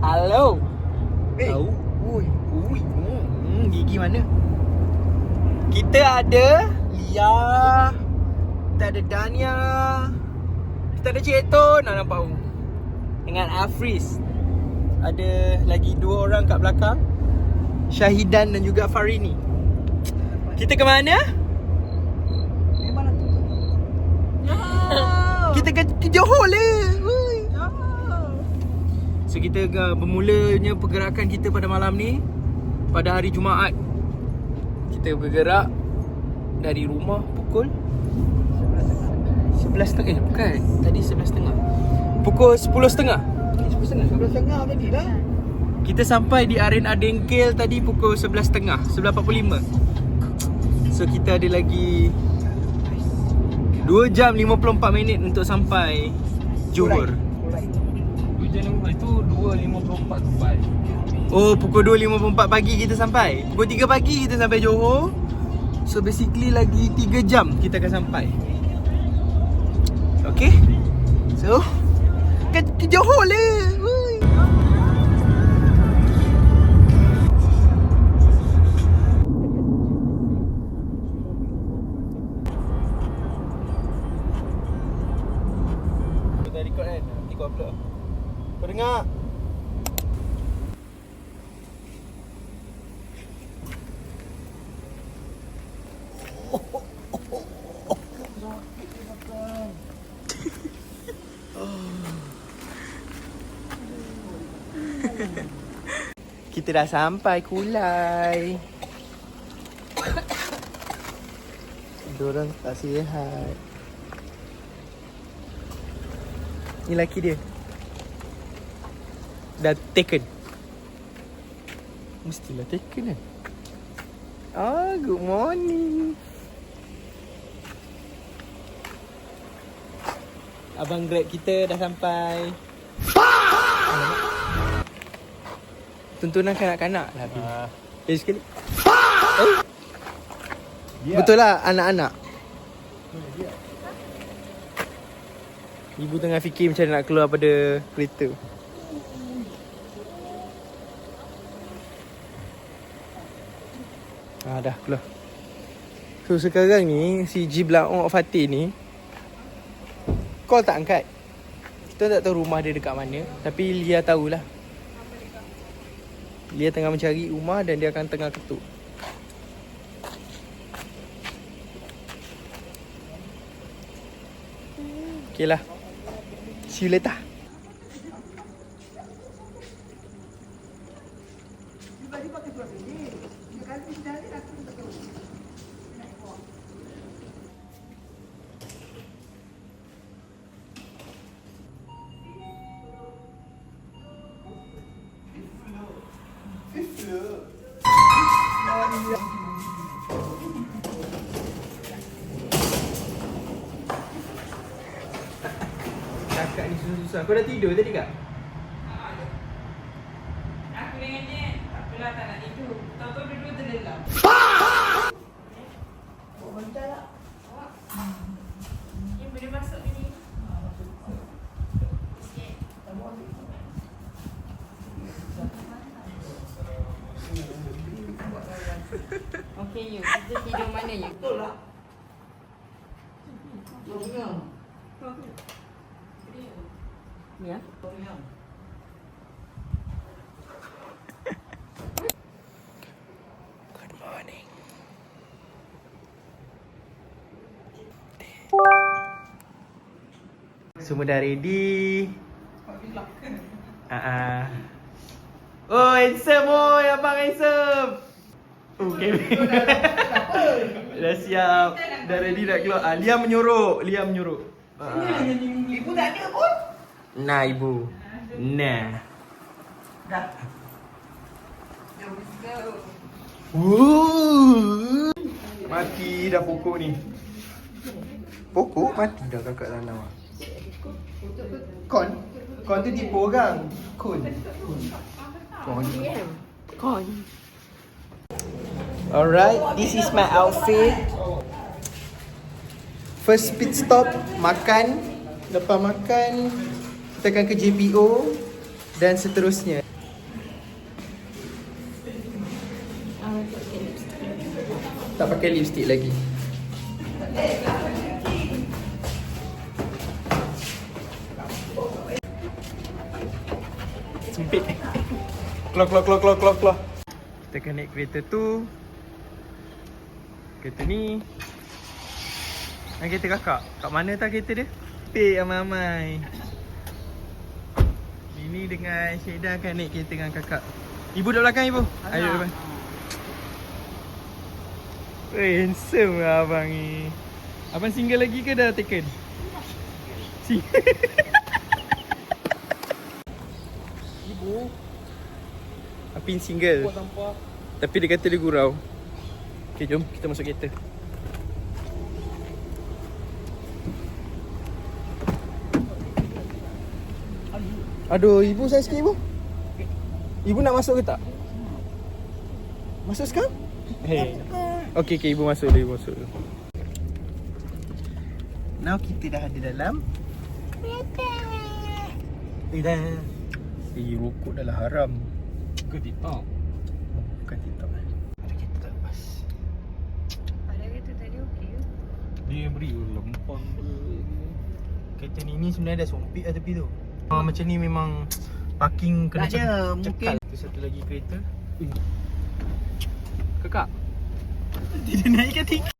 Halo. Tahu? Ui. Gigi mana? Kita ada Lia. Kita ada Dania. Kita ada Cik Eton. Nak nampak dengan Afriz. Ada lagi 2 orang kat belakang, Syahidan dan juga Farini. Kita ke mana? Kita ke Johor lah. So kita bermulanya pergerakan kita pada malam ni, pada hari Jumaat. Kita bergerak dari rumah pukul 11.30. Bukan, tadi 11.30. Pukul 10.30. 11.30 tadi dah. Kita sampai di Arena Dengkel tadi pukul 11.30, 11.45. So kita ada lagi 2 jam 54 minit untuk sampai Johor. Itu 2.54 sampai. Oh, pukul 2.54 pagi kita sampai. Pukul 3 pagi kita sampai Johor. So basically lagi 3 jam kita akan sampai. Okay. So ke Johor lah. Kita record kan? Nanti kau upload. Kau dengar? Kita dah sampai Kulai. Diorang tak sihat. Ni laki dia dah taken. Mestilah taken kan. Good morning. Abang Grab kita dah sampai. Tuntunan kanak-kanak lah. Sekali. Betul lah, anak-anak. Ibu tengah fikir macam nak keluar pada kereta. Dah keluar. So sekarang ni si Jiblaong Fatih ni call tak angkat. Kita tak tahu rumah dia dekat mana, tapi Lia tahulah. Lia tengah mencari rumah dan dia akan tengah ketuk. Okay lah. See you later. Kakak ni susah-susah. Kau dah tidur tadi kak? Aku dengan dia tak apalah, tak nak tidur. Tahu-tahu dua-dua terlelap. Bawa bantal tak? Ni boleh masuk ni. Sikit. Okey you, kita tidur mana you? Betul lah. Ni ya? Good morning. Semua dah ready. Oh, handsome oi, abang handsome. Okay. Dah siap. Dah ready nak keluar. Lia menyuruh. Ibu tak ada pun. Nah, ibu. Nah. Dah. Mati dah pokok ni. Pokok mati dah kakak tanam. Kon tu tipu orang. Kon. Alright, this is my outfit. First pit stop, makan. Lepas makan, kita akan ke JPO dan seterusnya. Tak pakai lipstick lagi. Sempit. Keluar. Kita akan naik kereta tu. Kereta ni. Dan kereta kakak. Kat mana tak kereta dia? Pek amai-amai. Ini dengan Syedah akan naik kereta dengan kakak. Ibu duduk belakang ibu. Ayo duduk depan. Handsome lah abang ni. Abang single lagi ke dah taken? Single. Ibu Apin single. Tapi dia kata dia gurau. Okay, jom kita masuk kereta. Aduh, ibu saya sikit ibu. Ibu nak masuk ke tak? Masuk sekarang? Hey. Okay, ibu masuk dulu, Now kita dah ada dalam kereta. Dah. Rokok dah lah haram. Ke TikTok? Bukan TikTok. Ada kereta tak lepas. Ada kereta tadi okey ke? Dia beri lempang ke? Kereta ni sebenarnya dah sompit lah tepi tu. Macam ni memang parking kena Tak ada, cekal. mungkin. Tu satu lagi kereta. Kakak? Dia naikkan tiket.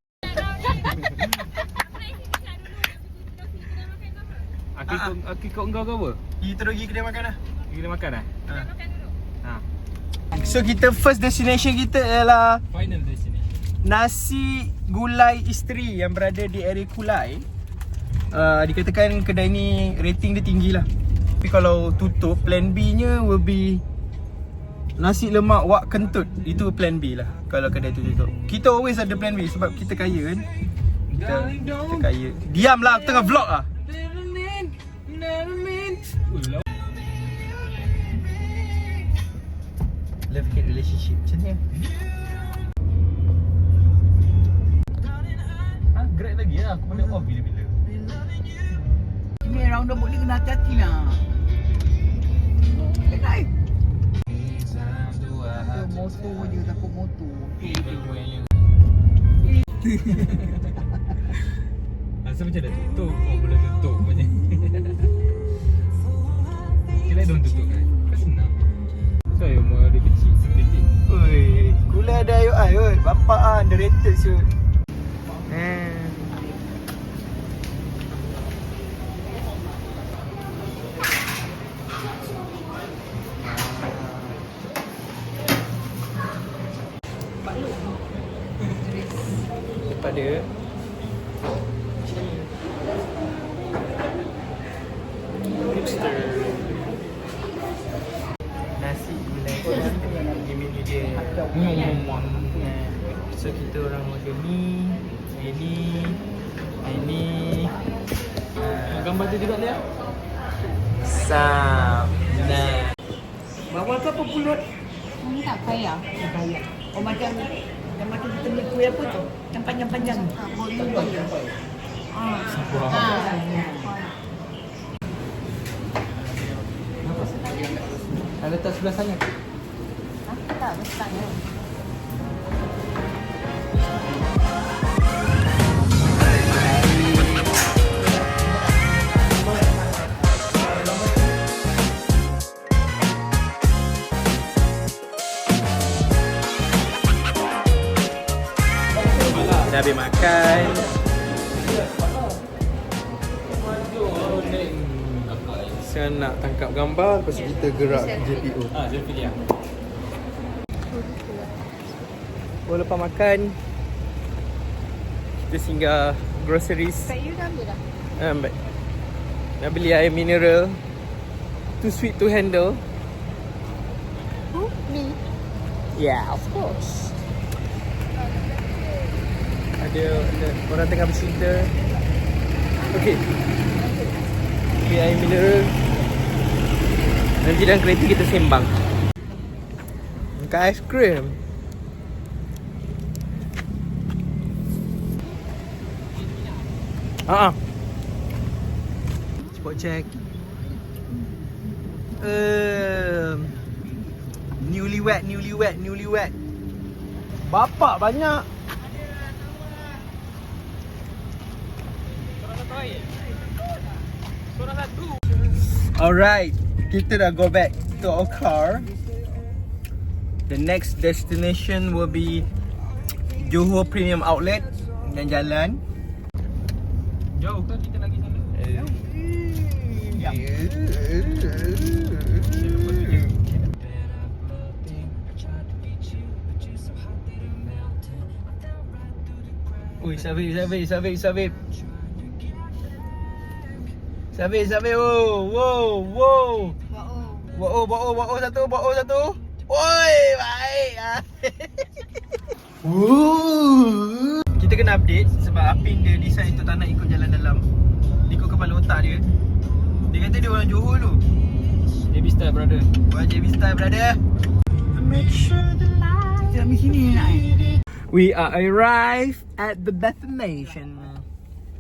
Aki kau engkau ke apa? Kita terus pergi kedai makan lah. Kita makan dah? Ha. So kita first destination kita ialah Final destination. Nasi Gulai Isteri yang berada di area Kulai. Dikatakan kedai ni rating dia tinggi lah. Tapi kalau tutup, plan B nya will be nasi lemak wak kentut. Itu plan B lah kalau kedai tu tutup. Kita always ada plan B sebab kita kaya kan. Kita kaya. Diam lah, aku tengah vlog lah. Love-hate relationship macam ni. Grab lagi lah, aku boleh off bila-bila. Ini roundabout ni kena hati-hati lah. Naik. Motor je, takut motor. Rasa macam dah tutup. Oh, boleh tutup macam ni. Kira don't tutup kan? Kan senang. So, yang mau ada kecil, sekejap. Oi, Kulai ada IOI oi. Bapak ah underrated siut. Pada hipster nasi gulai ni menu dia. So kita orang order ni, ini Gambar tu juga dia? Sam. Nah, Bawal ke apa pulut? Tak payah. Bayar. Oh macam kita beli kuih apa tu? Yang panjang-panjang. ada letak sebelah sana. Tak, besarnya. Dah habis makan. Sekarang nak tangkap gambar, lepas tu kita gerak JPO. Selfie dia. Lepas makan, kita singgah groceries. Kat you dah ambil dah? Baik. Nak beli air mineral. Too sweet to handle. Who? Me? Yeah, of course. Ada orang tengah bercinta. Okay, beli air mineral. Nanti dalam kereta kita sembang. Makan aiskrim. Spot check. Newlywed. Bapak banyak. Alright, kita dah go back to our car. The next destination will be Johor Premium Outlet dan jalan. Jauh kan kita lagi sana? Ui, Sabib. Wow, satu. Oi, baik. Kita kena update sebab Apin dia decide tu tak nak ikut jalan dalam. Ikut kepala otak dia. Dia kata dia orang Johor tu. JB Style brother. JB Style brother. Make sure the light. Kita ambil sini nak We are arrived at the destination.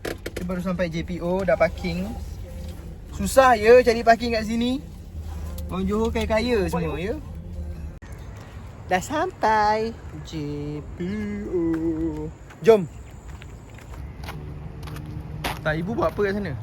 Kita baru sampai JPO, dah parking. Susah ya cari parking kat sini. Orang Johor kaya-kaya semua ya. Dah sampai JPO. Jom. Tak, ibu buat apa kat sana?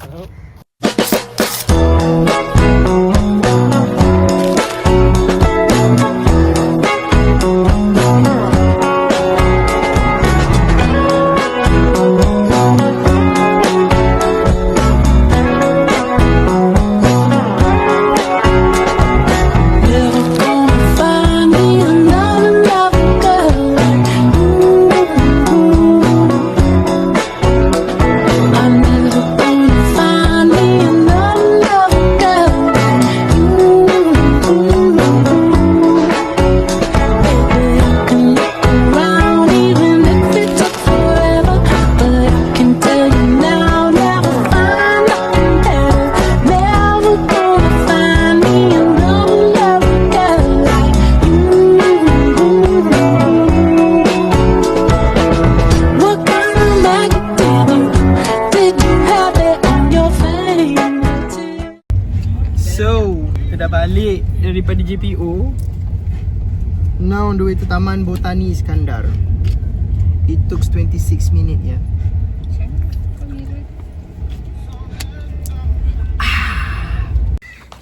Dah balik daripada JPO. Now on the way to Taman Botani Iskandar. It took 26 minutes ya.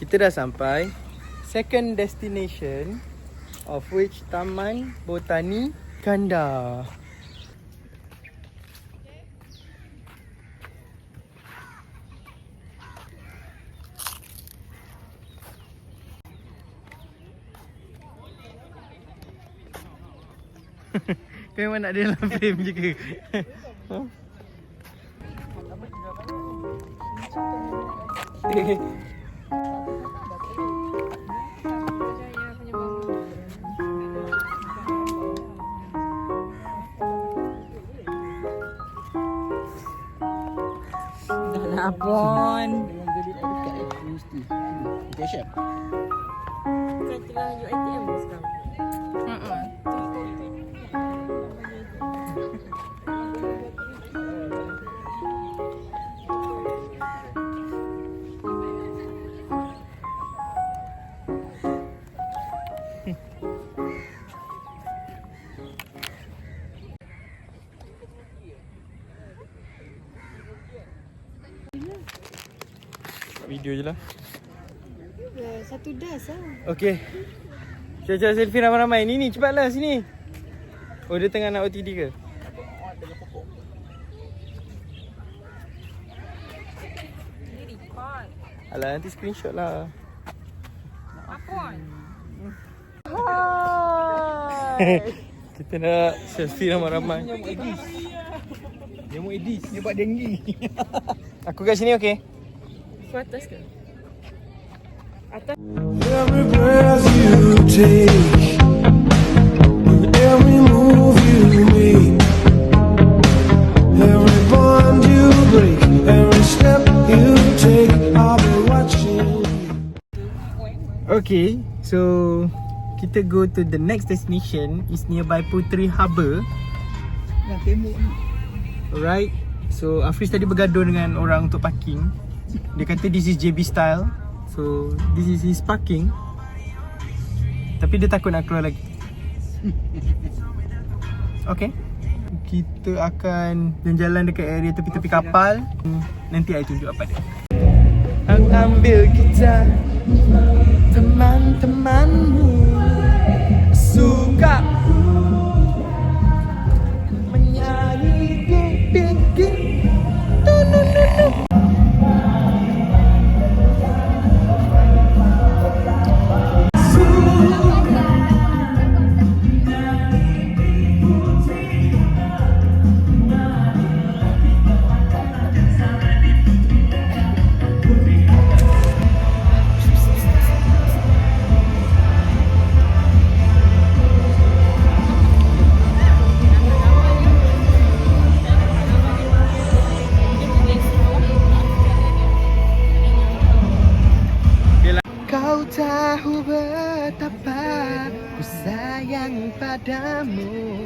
Kita dah sampai second destination, of which Taman Botani Iskandar. Kau memang nak dia dalam frame je ke? dah lah pun. Cash app. Video je lah. Satu das lah. Okay. Caca selfie ramai-ramai. Ni cepatlah sini. Oh, dia tengah nak OTD ke? Alah, nanti screenshot lah. Apa? Hai. Kita nak selfie ramai-ramai. Dia mau edis. Dia buat denggi. Aku kat sini okey? Kau atas ke? Every breath you take, every move you make, every bond you break, every step you take, I'll be watching you. Okay, so kita go to the next destination is nearby Puteri Harbour. Dah tembok ni. Alright. So Afriz tadi bergaduh dengan orang untuk parking. Dia kata this is JB Style. So this is his parking. Tapi dia takut nak keluar lagi. Okay. kita akan jalan-jalan dekat area tepi-tepi kapal. Nanti I tunjuk apa dia. Ambil gitar teman-temanmu suka menyanyi ding-ding. Kau tahu betapa ku sayang padamu,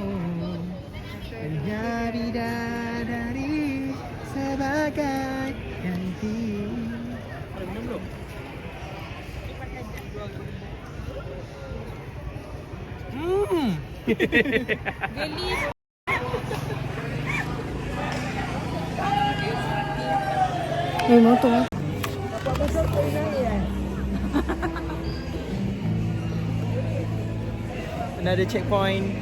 hanya bidadari sebagai ganti. Another checkpoint.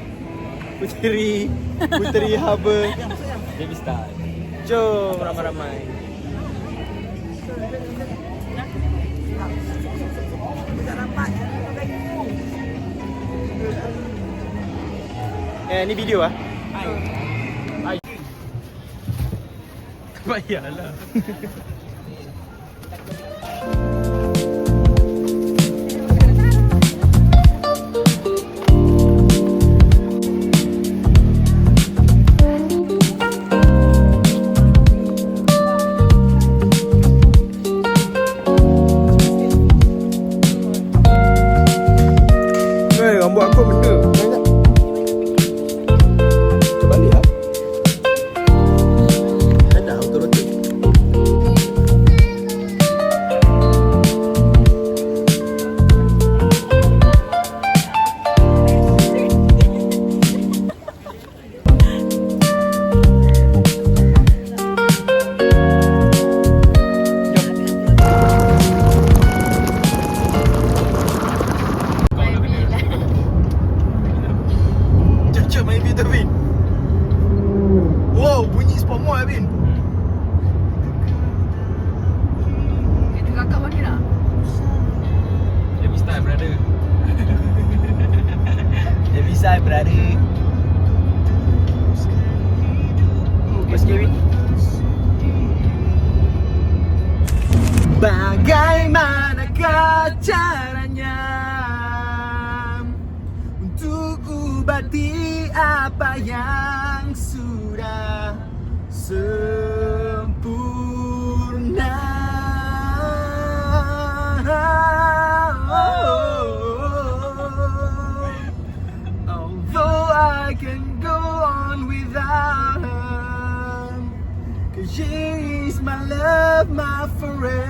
Puteri Harbour. Jadi start. Jom ramai-ramai. Ni video ah. Payahlah. Rambut aku benda banyak. Terbalik lah. Ada auto-rotate. Jom main video Bin. Wow, bunyi spot more Bin. Itu kakak mana nak? Jadi start brother. Dia bisa brother. Mas Kevin. Bagaimanakah caranya untuk ubati apa yang sudah sempurna? Although I can go on without her, 'cause she is my love, my forever.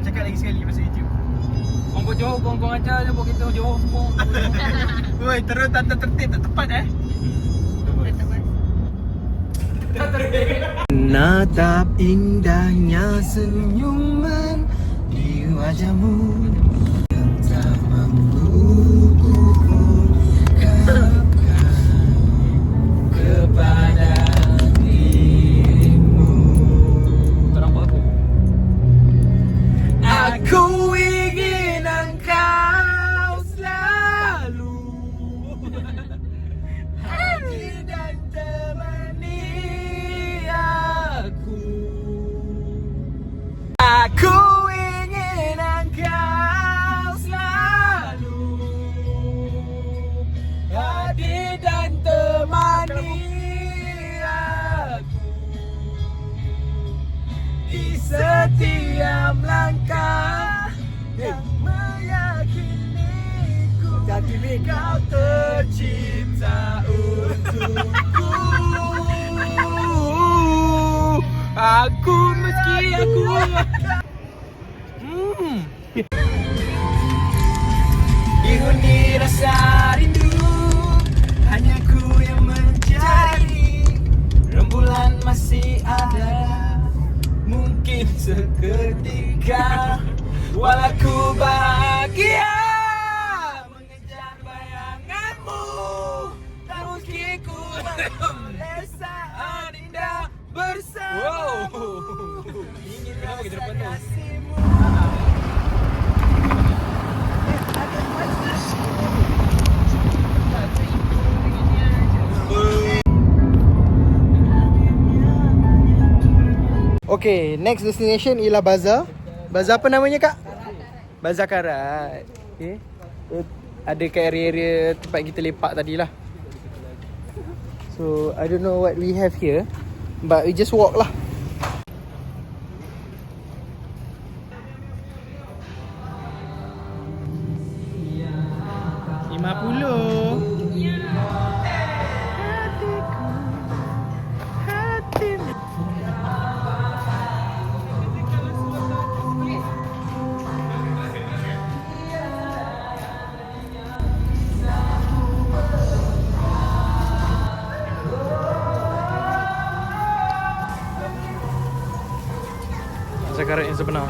Cakap lagi sekali pasal YouTube. Kau Johor, kau ajar je buat kita Johor semua. Woi, terus tak tertib, tak tepat Natap indahnya senyuman di wajahmu yang tak mampu kuungkapkan kepada dirimu. Tak nampak aku. Aku ingin engkau selalu hadir dan temani aku. Aku ingin engkau selalu hadir dan temani aku di setiap langkah yang meyakiniku kau tercipta untukku. Aku meski aku dihuni rasa seketika walau ku bahagia mengejar bayanganmu. Meski ku boleh saat indah bersamamu. Ingin rasa kasihmu. Okay, next destination ialah Bazaar. Bazaar apa namanya kak? Bazaar Karat. Okay. Ada kat area-area tempat kita lepak tadi lah. So, I don't know what we have here, but we just walk lah. RM50. Pasar Karat yang sebenar.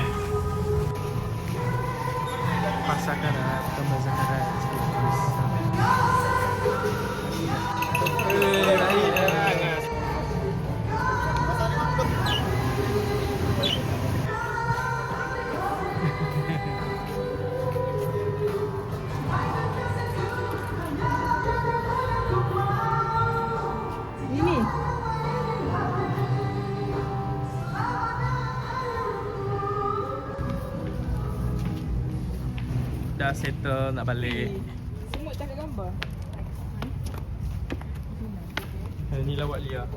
Pasar Karat, bukan Bazar Karat. Dah settle nak balik. Semut cakap gambar. Ni lawak Lia.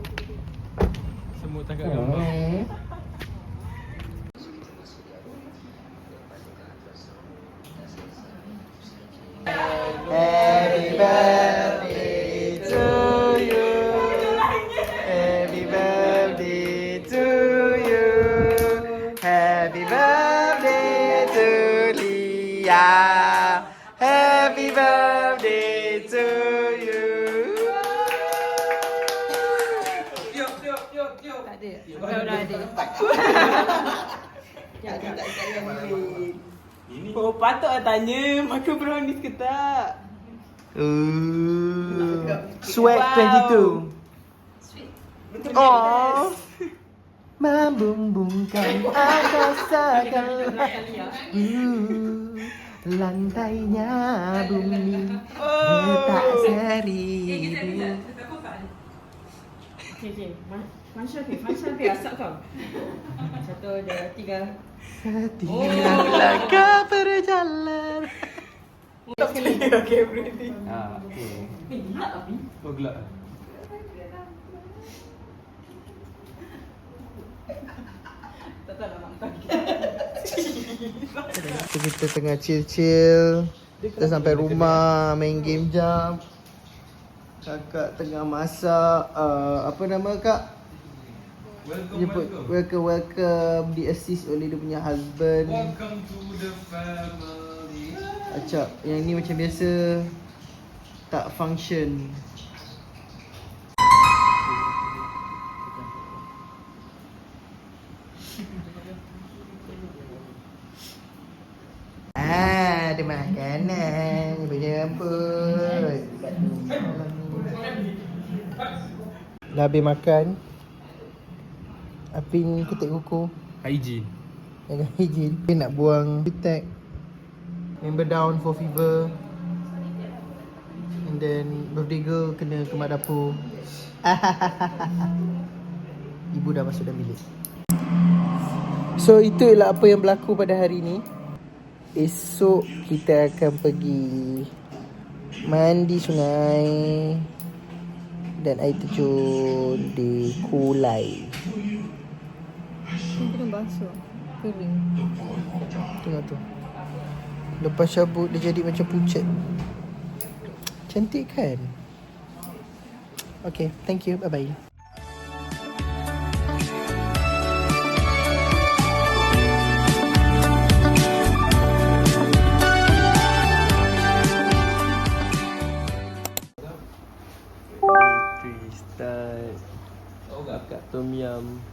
Semut tangkap gambar. Happy birthday to you. Happy birthday to you. Happy birthday to Lia. Happy birthday to you. Tak ada. Dah ada. Jangan tak saya ambil. Oh, patutlah tanya makan brownies ke tak? Sweat 22. Oh, membumbungkan angkasa lantainya bumi letak seribu. Okay. Masya asap kau. 1, 2, 3. Setiap langkah berjalan. Okay, berhenti. Okay. Gelap tapi. Oh gelap. Tak tahu nak makan. So, kita tengah chill. Kita sampai rumah main game jam. Kakak tengah masak. Apa nama kak? Welcome. Di assist oleh dia punya husband. Welcome to the family. Acap, yang ni macam biasa tak function. Ada makanan. Berjemput. Dah habis makan. Apin ketik kuku. Hygiene. Jangan hijin. Dia nak buang tag. Member down for fever. And then birthday girl kena kemat dapur. Ibu dah masuk dalam bilik. So itu ialah apa yang berlaku pada hari ni. Esok kita akan pergi mandi sungai dan air terjun di Kulai. Kena basuh. Kering. Tengok tu. Lepas cabut dia jadi macam pucat. Cantik kan? Okay, thank you. Bye-bye. Start. Akak tom yum.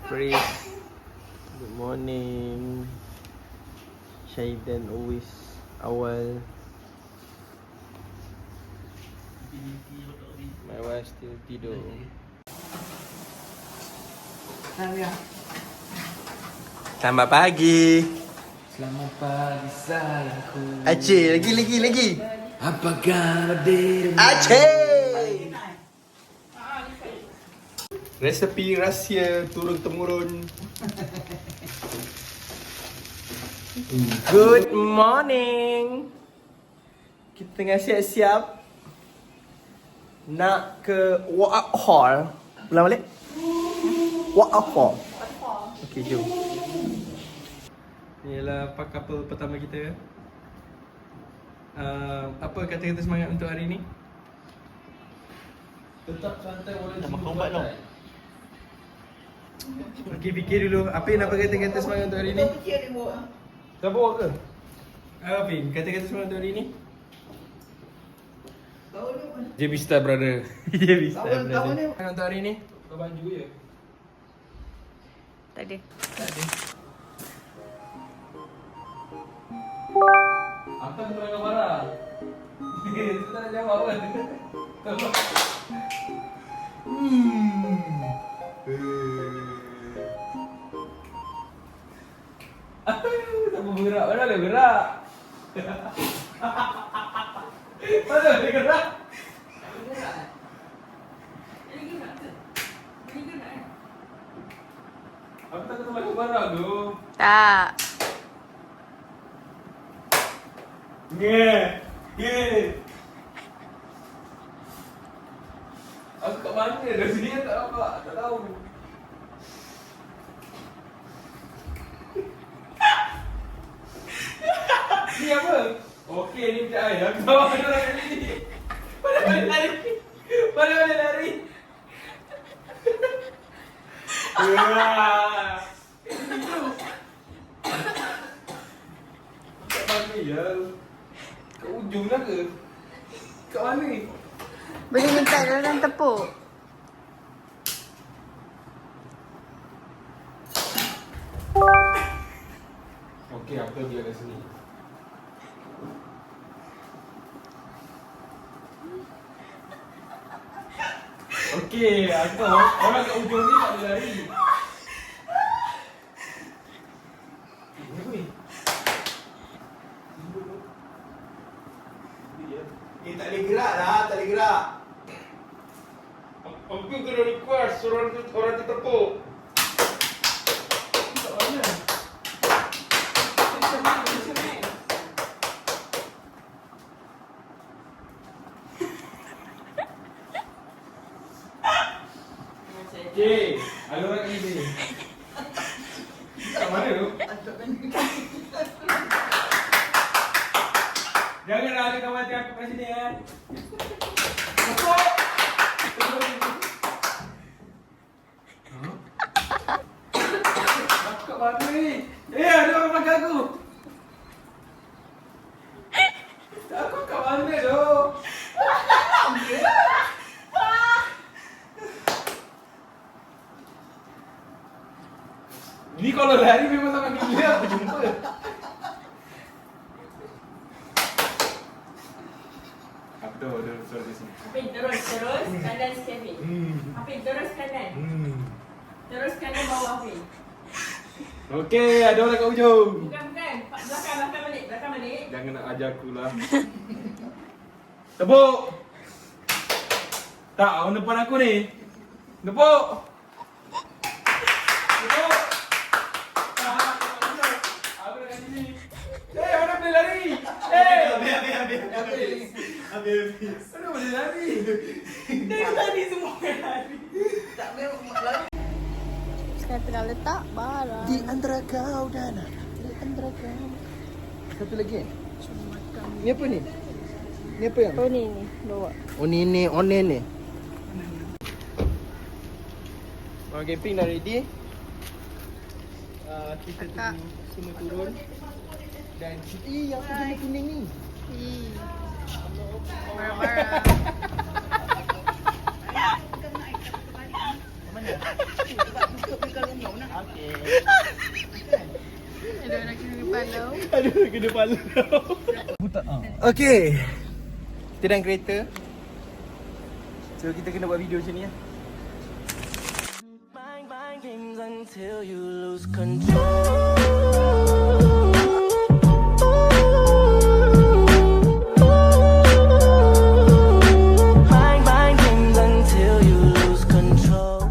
Pris. Good morning. Syaidan always awal. My wife still tidur. Selamat pagi. Selamat pagi sayangku. Aceh, lagi. Apa kabar dirimu? Aceh. Resepi rahsia turun temurun. Good morning. Kita tengah siap-siap nak ke Wak Hall. Ulang balik. Wak Hall. Okey, jom. Inilah couple pertama kita. Apa kata-kata semangat untuk hari ni? Tetap santai walau dah makan ubat tau. Okey, fikir dulu. Apin, apa kata-kata semangat untuk hari ni? Tak bawa ke? Apin, kata-kata semangat untuk hari ni? JB Star brother. JB Star brother. Semangat untuk hari ni? Kau baju je? Tak ada. Tak ada. Apa tu orang marah? Itu tak nak jawab kan? Tak mau bergerak, mana boleh bergerak? Mana boleh gerak? Aku tak tahu lagu marah tu. Tak. Aku kat mana? Dari sini tak nampak, tak tahu. Ni apa? Okey, ni macam air. Aku tahu mana lagi ni. Mana lari? Mana lari? Kat mana ya? Kat ujung dah ke? Kat mana ni? Boleh minta orang tepuk. Okey, apa dia kat sini? Okey, aku tahu orang kat ujung ni tak boleh lari. Apa ni? Tak boleh gerak lah, tak boleh gerak. Aku kena request orang tu tepuk. Tak mana? Okey, ada orang kat sini. Kat mana tu? Janganlah ada kawan hati aku kat sini kan. Aku kat mana ni? Ada orang belakang aku. Aku kat mana tu? Ni kalau lari memang sangat gila aku jumpa. Apa tu? Ada suara di sini. Apin terus kanan sikit Apin. Apin terus kanan. Terus kanan bawah Apin. Okey, ada orang kat ujung. Bukan. Belakang balik. Jangan nak ajar aku lah. Tepuk. Tak, orang depan aku ni. Tepuk. Tepuk. Aku kat sini. Orang boleh lari. Habis. Mana boleh lari? Tengok tadi semua orang lari. Sekarang tengah letak barang. Di antara kau dan aku. Di antara kau. Satu lagi. Ni apa ni? Ni apa yang? Oh ni bawa. Oh ni onen ni. Orang camping dah ready. Kita tunggu semua turun. Dan yang tu kuning ni. Marah-marah. Mana? Aduh, nak kena kepala. Aduh, kena pala. Okay. Kita dalam kereta. So, kita kena buat video macam ni lah. until you lose control. Mind games until you lose control.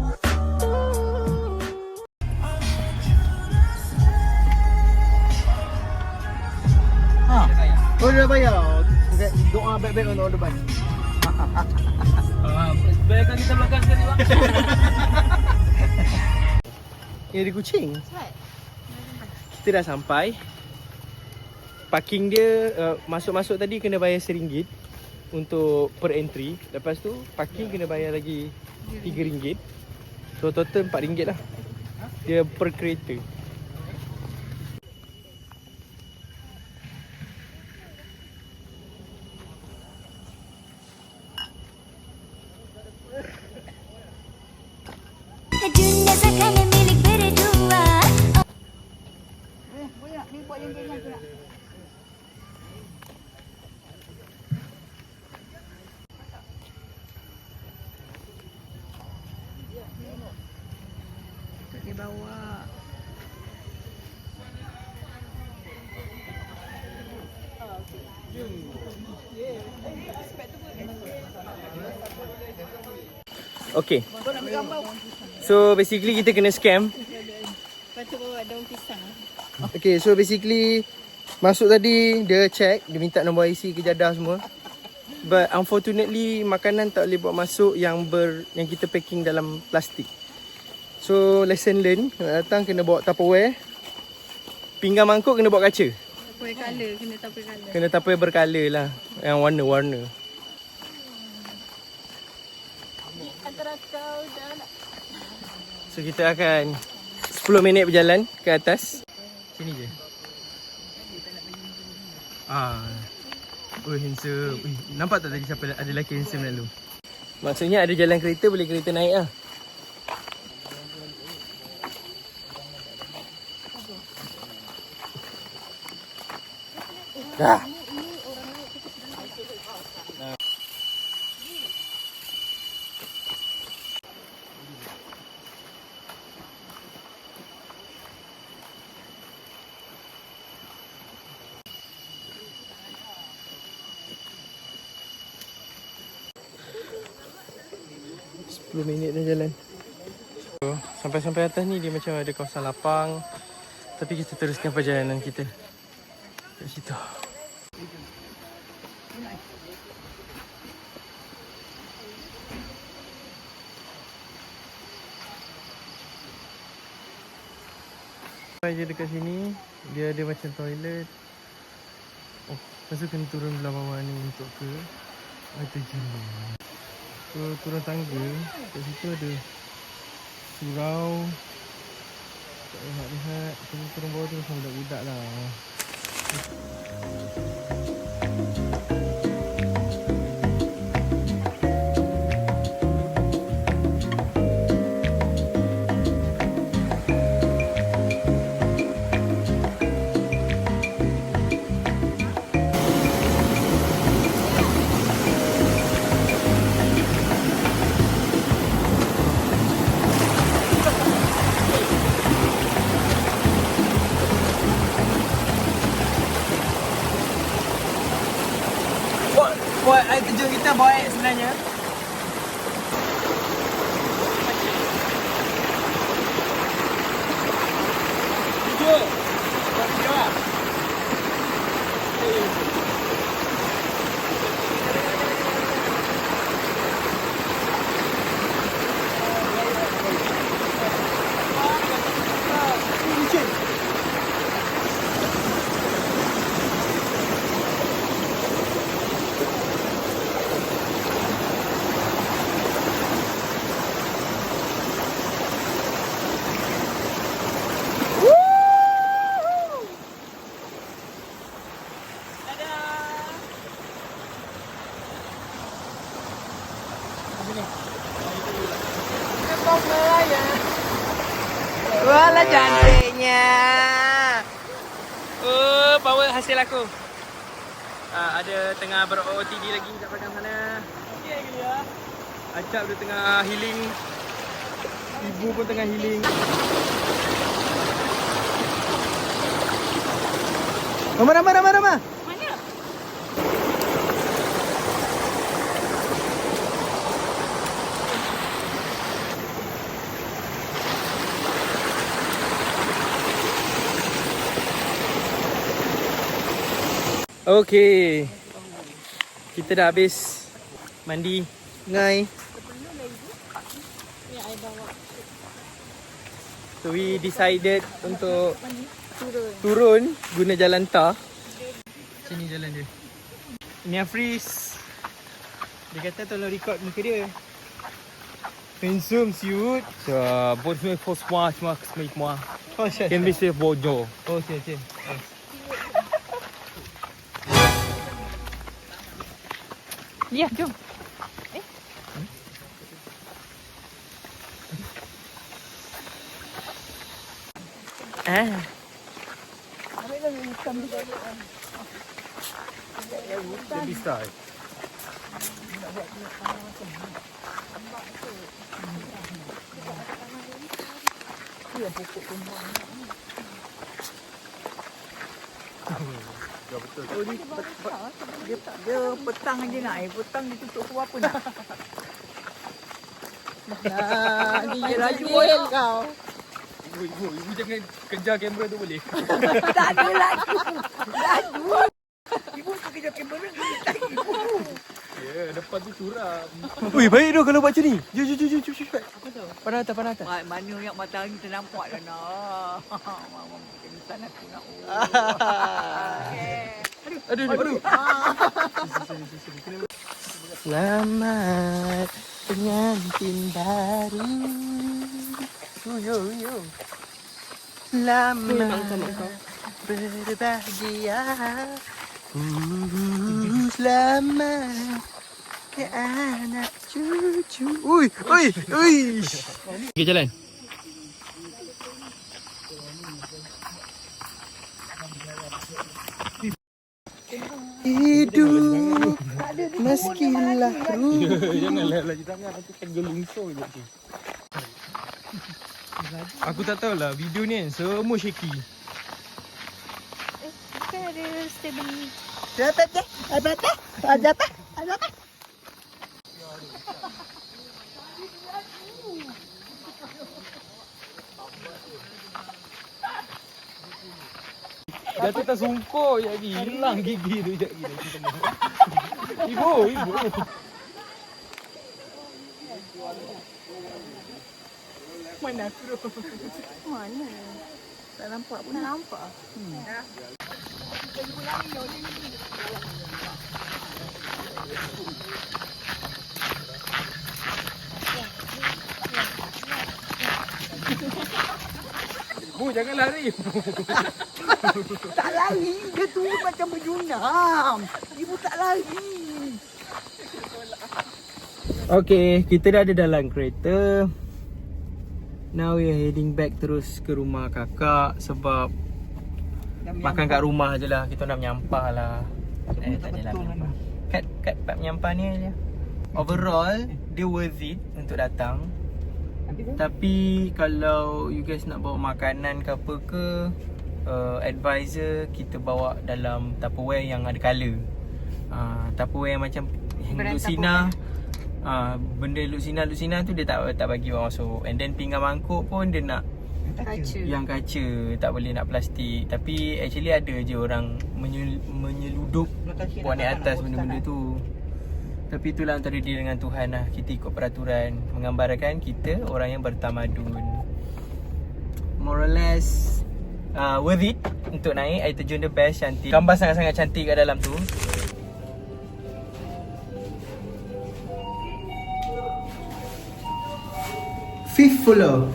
Oh, dah bayar. Doa baik-baik untuk depan. Bayarkan kita belakang sekali bang. Ini ada kucing. Cepat. Kita dah sampai. Parking dia masuk-masuk tadi kena bayar RM1 untuk per entry. Lepas tu parking kena bayar lagi RM3. So total RM4 lah. Dia per kereta. Dunia seakan milik berdua. Banyak ni buat yang kenyang tu nak. Dia bawa. Okay. So basically kita kena scam. Lepas tu bawa daun pisang. Okay, so basically masuk tadi dia check, dia minta nombor IC, kejadah semua. But unfortunately makanan tak boleh buat masuk yang kita packing dalam plastik. So lesson learn, nak datang kena bawa Tupperware. Pinggan mangkuk kena bawa kaca. Tupperware colour, kena Tupperware colour. Kena Tupperware bercolour lah, yang warna-warna. Antara kau dan So kita akan 10 minit berjalan ke atas. Sini je. Oh handsome. Nampak tak tadi siapa ada lelaki handsome lalu? Maksudnya ada jalan kereta, boleh kereta naik lah. Dah. 10 minit dah jalan. So, sampai-sampai atas ni dia macam ada kawasan lapang. Tapi kita teruskan perjalanan kita kat situ. Sampai je dekat sini, dia ada macam toilet. Oh, lepas tu kena turun belah bawah ni untuk ke air terjun. So turun tangga, kat situ ada surau. Tak rehat-rehat. Turun bawah tu macam budak-budak lah. Buat air terjun kita baik sebenarnya. Tujuh. Buat video lah. Walah cantiknya. Oh, bawa hasil aku. Ada tengah ber-OOTD lagi kat belakang sana. Okey ke dia? Acap dia tengah healing. Ibu pun tengah healing. Rama. Mana? Okey. Kita dah habis mandi, ngai. Ni I bawa. So we decided untuk turun guna jalan tar. Sini jalan dia. Ini Hafiz. Dia kata tolong record muka dia. Handsome siut. Buat semua for semua semua. Oh, syah. Can be safe bojo. Oh, syah. Ya, jom. Dia bisa. Dia petang je nak air. Petang dia tutup keluar apa nak. Dia laju kau. Ibu jangan kejar kamera tu boleh? Tak ada laju. Laju. Ibu tu kejar kamera. Ya, depan tu suram. Ui, baik tu kalau buat macam ni. Jom. Apa tu? Panah atas. Mana yang matahari ternampak dah nak. Mama kenitan aku nak. Aduh. Selamat pengantin baru. Yo. Selamat berbahagia. Selamat ke anak cucu. Ui. Okay, jalan. Hidup meskilah Janganlah lagi tangan aku kan gelungsur je tu. Aku tak tahulah video ni kan semua shaky. Bukan ada stable ni. Dia tu tak sungkuk je lagi. Hilang gigi tu sekejap lagi. Ibu. Mana? Tak nampak pun. Nampak. Bu, jangan lari. Tak lari. Dia tu macam berjunam. Ibu tak lari. Okay, kita dah ada dalam kereta. Now we are heading back terus ke rumah kakak sebab makan kat rumah je lah. Kita nak menyampah lah. Tak adalah menyampah. Kat menyampah ni je. Overall, dia worth it untuk datang. Tapi kalau you guys nak bawa makanan ke apa ke, advisor kita bawa dalam Tupperware yang ada colour. Tupperware yang macam Lucina. Benda Lucina tu dia tak bagi bawa masuk. And then pinggan mangkuk pun dia nak Kaca. yang kaca, tak boleh nak plastik. Tapi actually ada je orang menyeludup buat naik atas benda-benda tu. Tapi itulah antara dia dengan Tuhan lah. Kita ikut peraturan, menggambarkan kita orang yang bertamadun. More or less worth it untuk naik. Air terjun dia best, cantik. Gambar sangat-sangat cantik kat dalam tu. Fifth floor.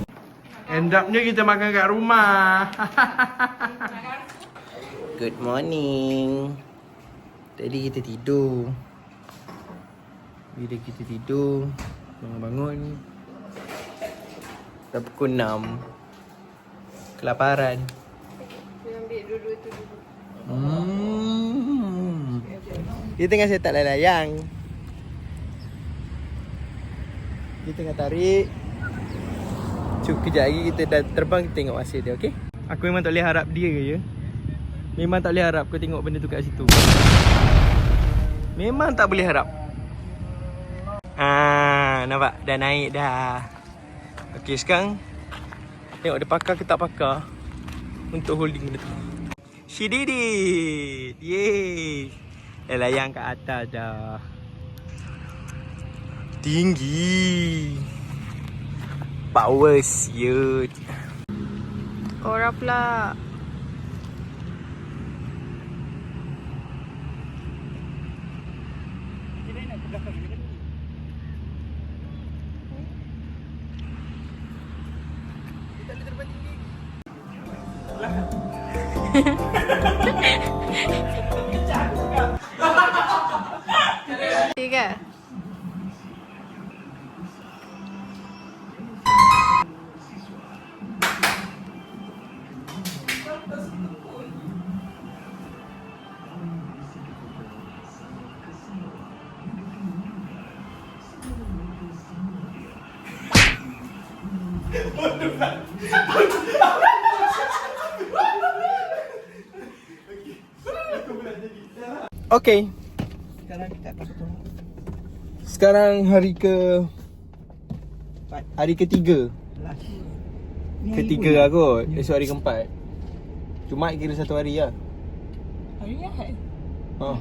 End up-nya kita makan kat rumah. Good morning. Tadi kita tidur. Bila kita tidur, bangun-bangun dah pukul 6. Kelaparan. Dia ambil dua-dua tu dulu. Dia tengah set up layang. Dia tengah tarik. Kejap lagi kita dah terbang, kita tengok hasil dia, okey? Aku memang tak boleh harap dia je. Memang tak boleh harap kau tengok benda tu kat situ. Memang tak boleh harap. Nampak? Dah naik dah. Okey, sekarang tengok dia pakar ke tak pakar untuk holding benda tu. She did it! Yeay! Dah layang kat atas dah. Tinggi. Power siut. Korang pula. Tiga. Okay. Sekarang kita akan bertemu. Sekarang hari ketiga. Last. Ni hari Ketiga pun. lah kot. Esok hari keempat. Jumaat kira satu hari lah. Hari Ahad. Ha.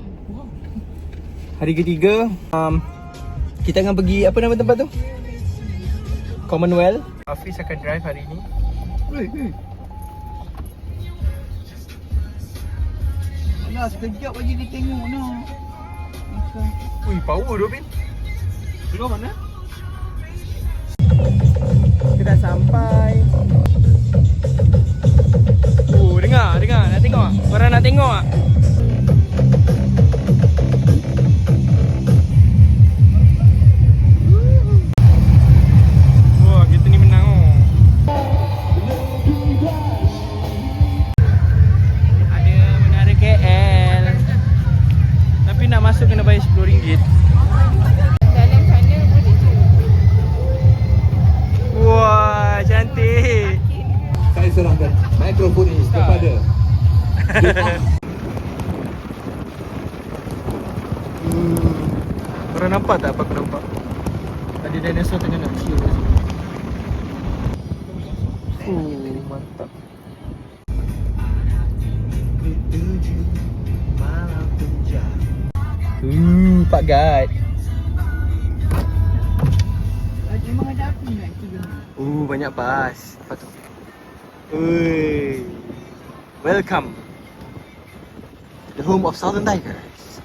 Hari ketiga, kita akan pergi, apa nama tempat tu? Commonwealth. Hafiz akan drive hari ni. Alah, sekejap aja dia tengok nak. Macam Ui, power tu, Bin. keluar mana? Kita dah sampai. Dengar. Nak tengok tak? Korang nak tengok tak? Wah, kita ni menang oh. Ada menara KL. Tapi nak masuk kena bayar RM10. Dalam sana boleh je. Wah, cantik. Saya serahkan mikrofon ini kepada Korang nampak tak apa aku nampak? Ada dinosaur tengah nak chill kat sini. Mantap. Pak Gad. Memang ada api nak kita. Banyak bas. Apa tu? Ui. Welcome to the home of Southern Tigers.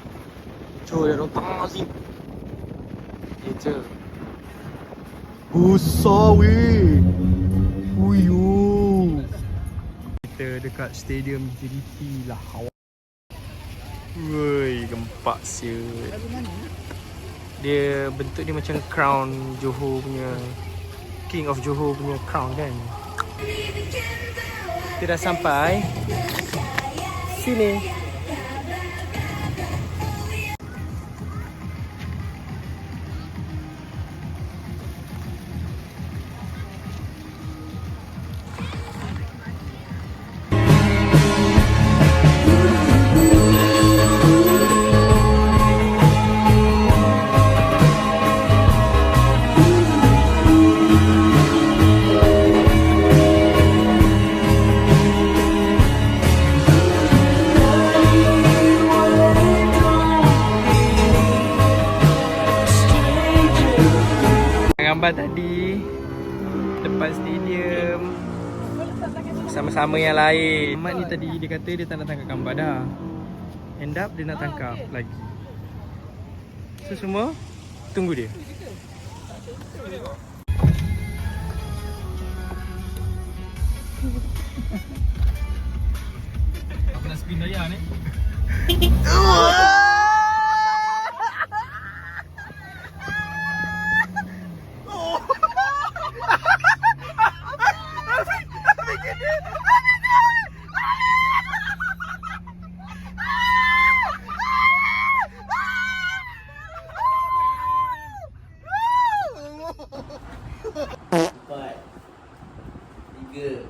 Cuy, dah nonton Azim. Dia je. Besar weh. Uyu. Kita dekat stadium JDT lah. Woi, gempak siut. Dia bentuk dia macam crown Johor punya, King of Johor punya crown kan. Kita dah sampai sini. Gambar tadi depan stadium sama-sama yang lain. Mat ni tadi dia kata dia tak nak tangkap gambar dah. End up dia nak tangkap lagi. So semua tunggu dia. Aku nak spin layar ni. 3.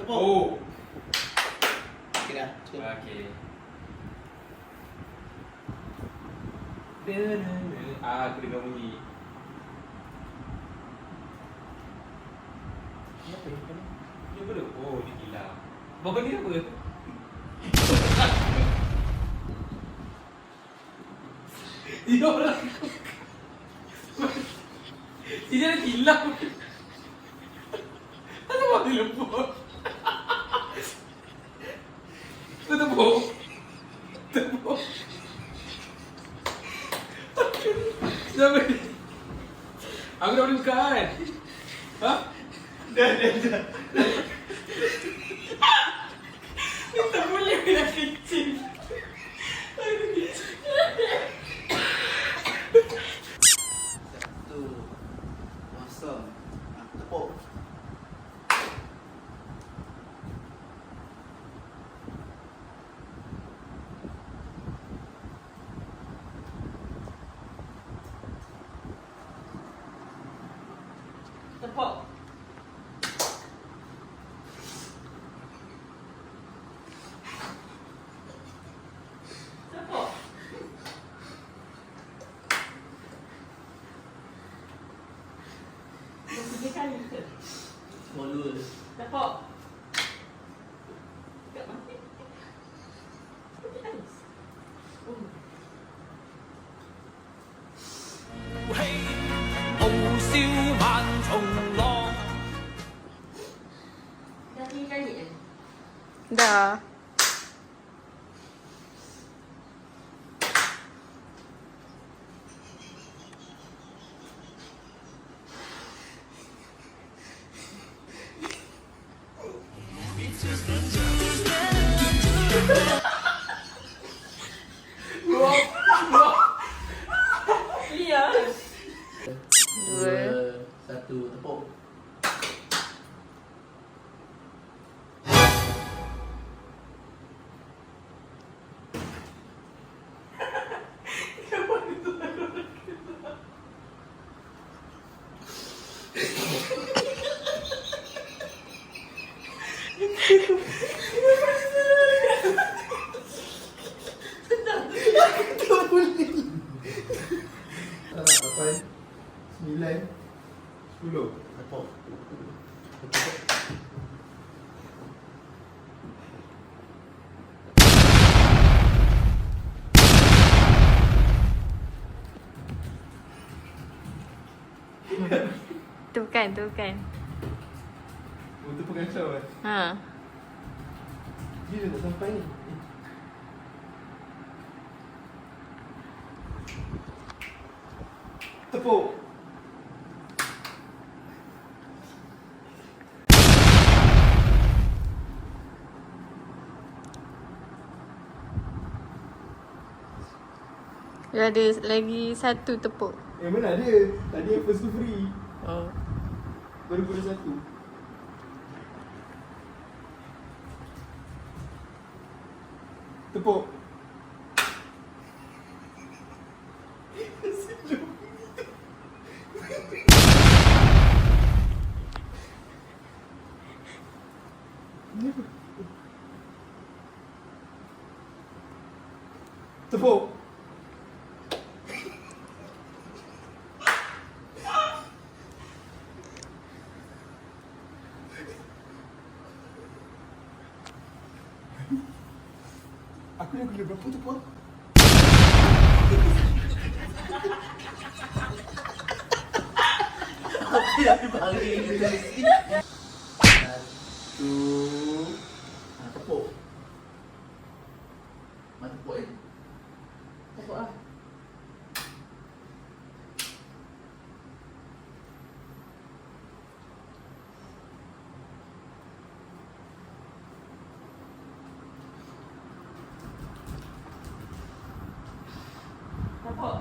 Oh. Okay dah. Cukup. Okey. Aku dengar bunyi. Apa ni? Ni apa tu? Oh, ni gila. Bapak ni apa? Dia orang. Dia dah gila. Ada apa dia lembut? Tepuk. Tepuk. Siapa ni? Aku dah boleh bukan. Ha? Dah. Tak boleh dah kecil. Aduh kecil. 1-0. Tepuk. Tepuk. Tepuk. Tiga kali ke? Bola. Tepuk. Dekat mati. Dekat alis. Oh. Dah tiga kali kan? Dah. Iya. 2. 1. Tepuk. Lapan, 9, 10. Tepuk. Tu bukan. Untuk pengacau kan? Ha. Dia dah tak sampai ni. Tepuk. Dia ada lagi satu tepuk. Mana ada? Tadi yang first tu free. Oh. Baru guna 1. Tepuk. Tepuk. Aku yang gila berapa tu, Puan? Apa yang aku bagi dari sini? 1. Tepuk. Mana tepuk eh? Tepuk lah. Tepuk.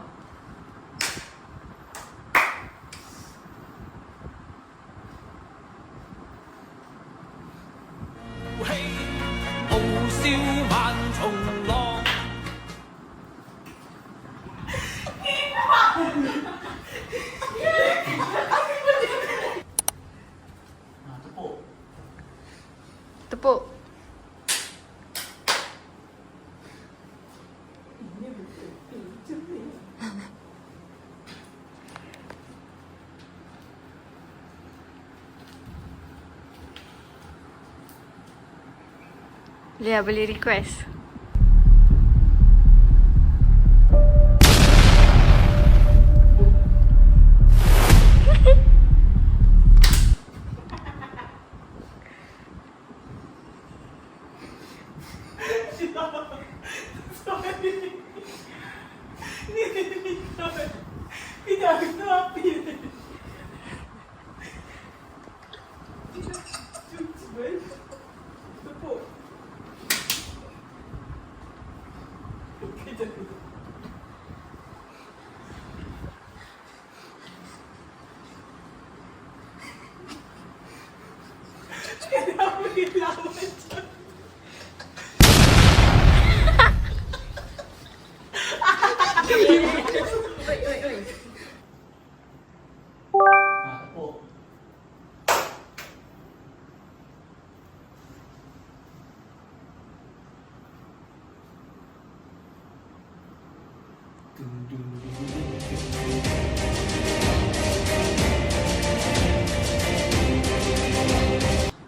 Lia boleh request.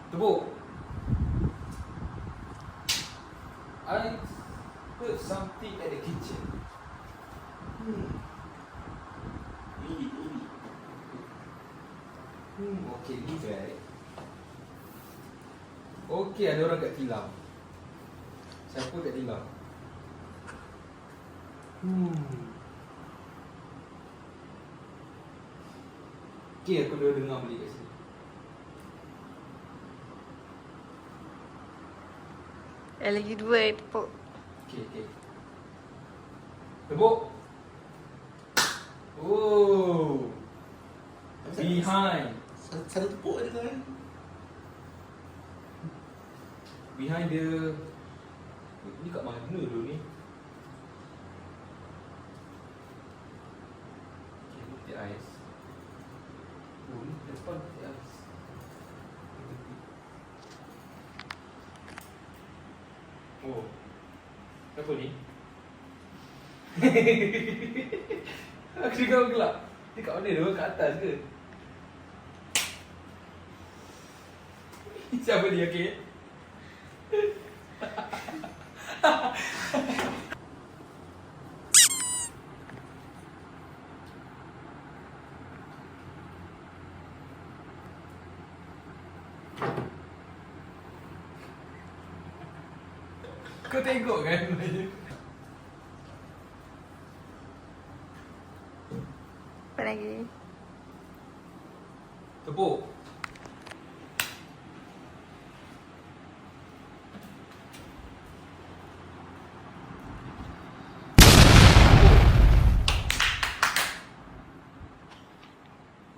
Tepuk. I heard something at the kitchen. Okay, this right. Okay, ada orang kat tilam. Siapa kat tilam? Okay, aku dah dengar balik kat sini. Lagi 2 tepuk. Okay. Tepuk. Oh. Behind. Satu tepuk je kan? Behind the... Ni kat mana dulu ni? Okay, putih ais. Oh, ni depan putih ais. Oh. Apa ni? Aku juga gelap. Dia kat mana tu? Kat atas ke? Siapa dia, okay? Kau tengok kan? Apa lagi? Tepuk.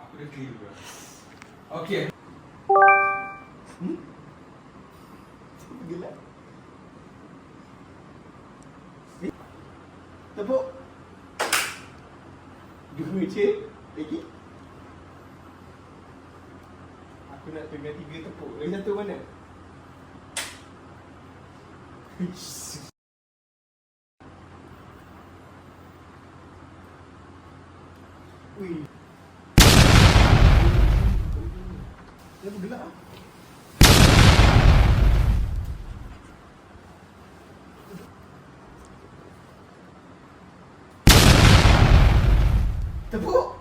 Aku dah clear bro. Okay. Gelap. Tepuk. 2 je lagi. Aku nak tengah 3 tepuk. Lagi satu mana? Wih. Kenapa gelap ah? Tepuk.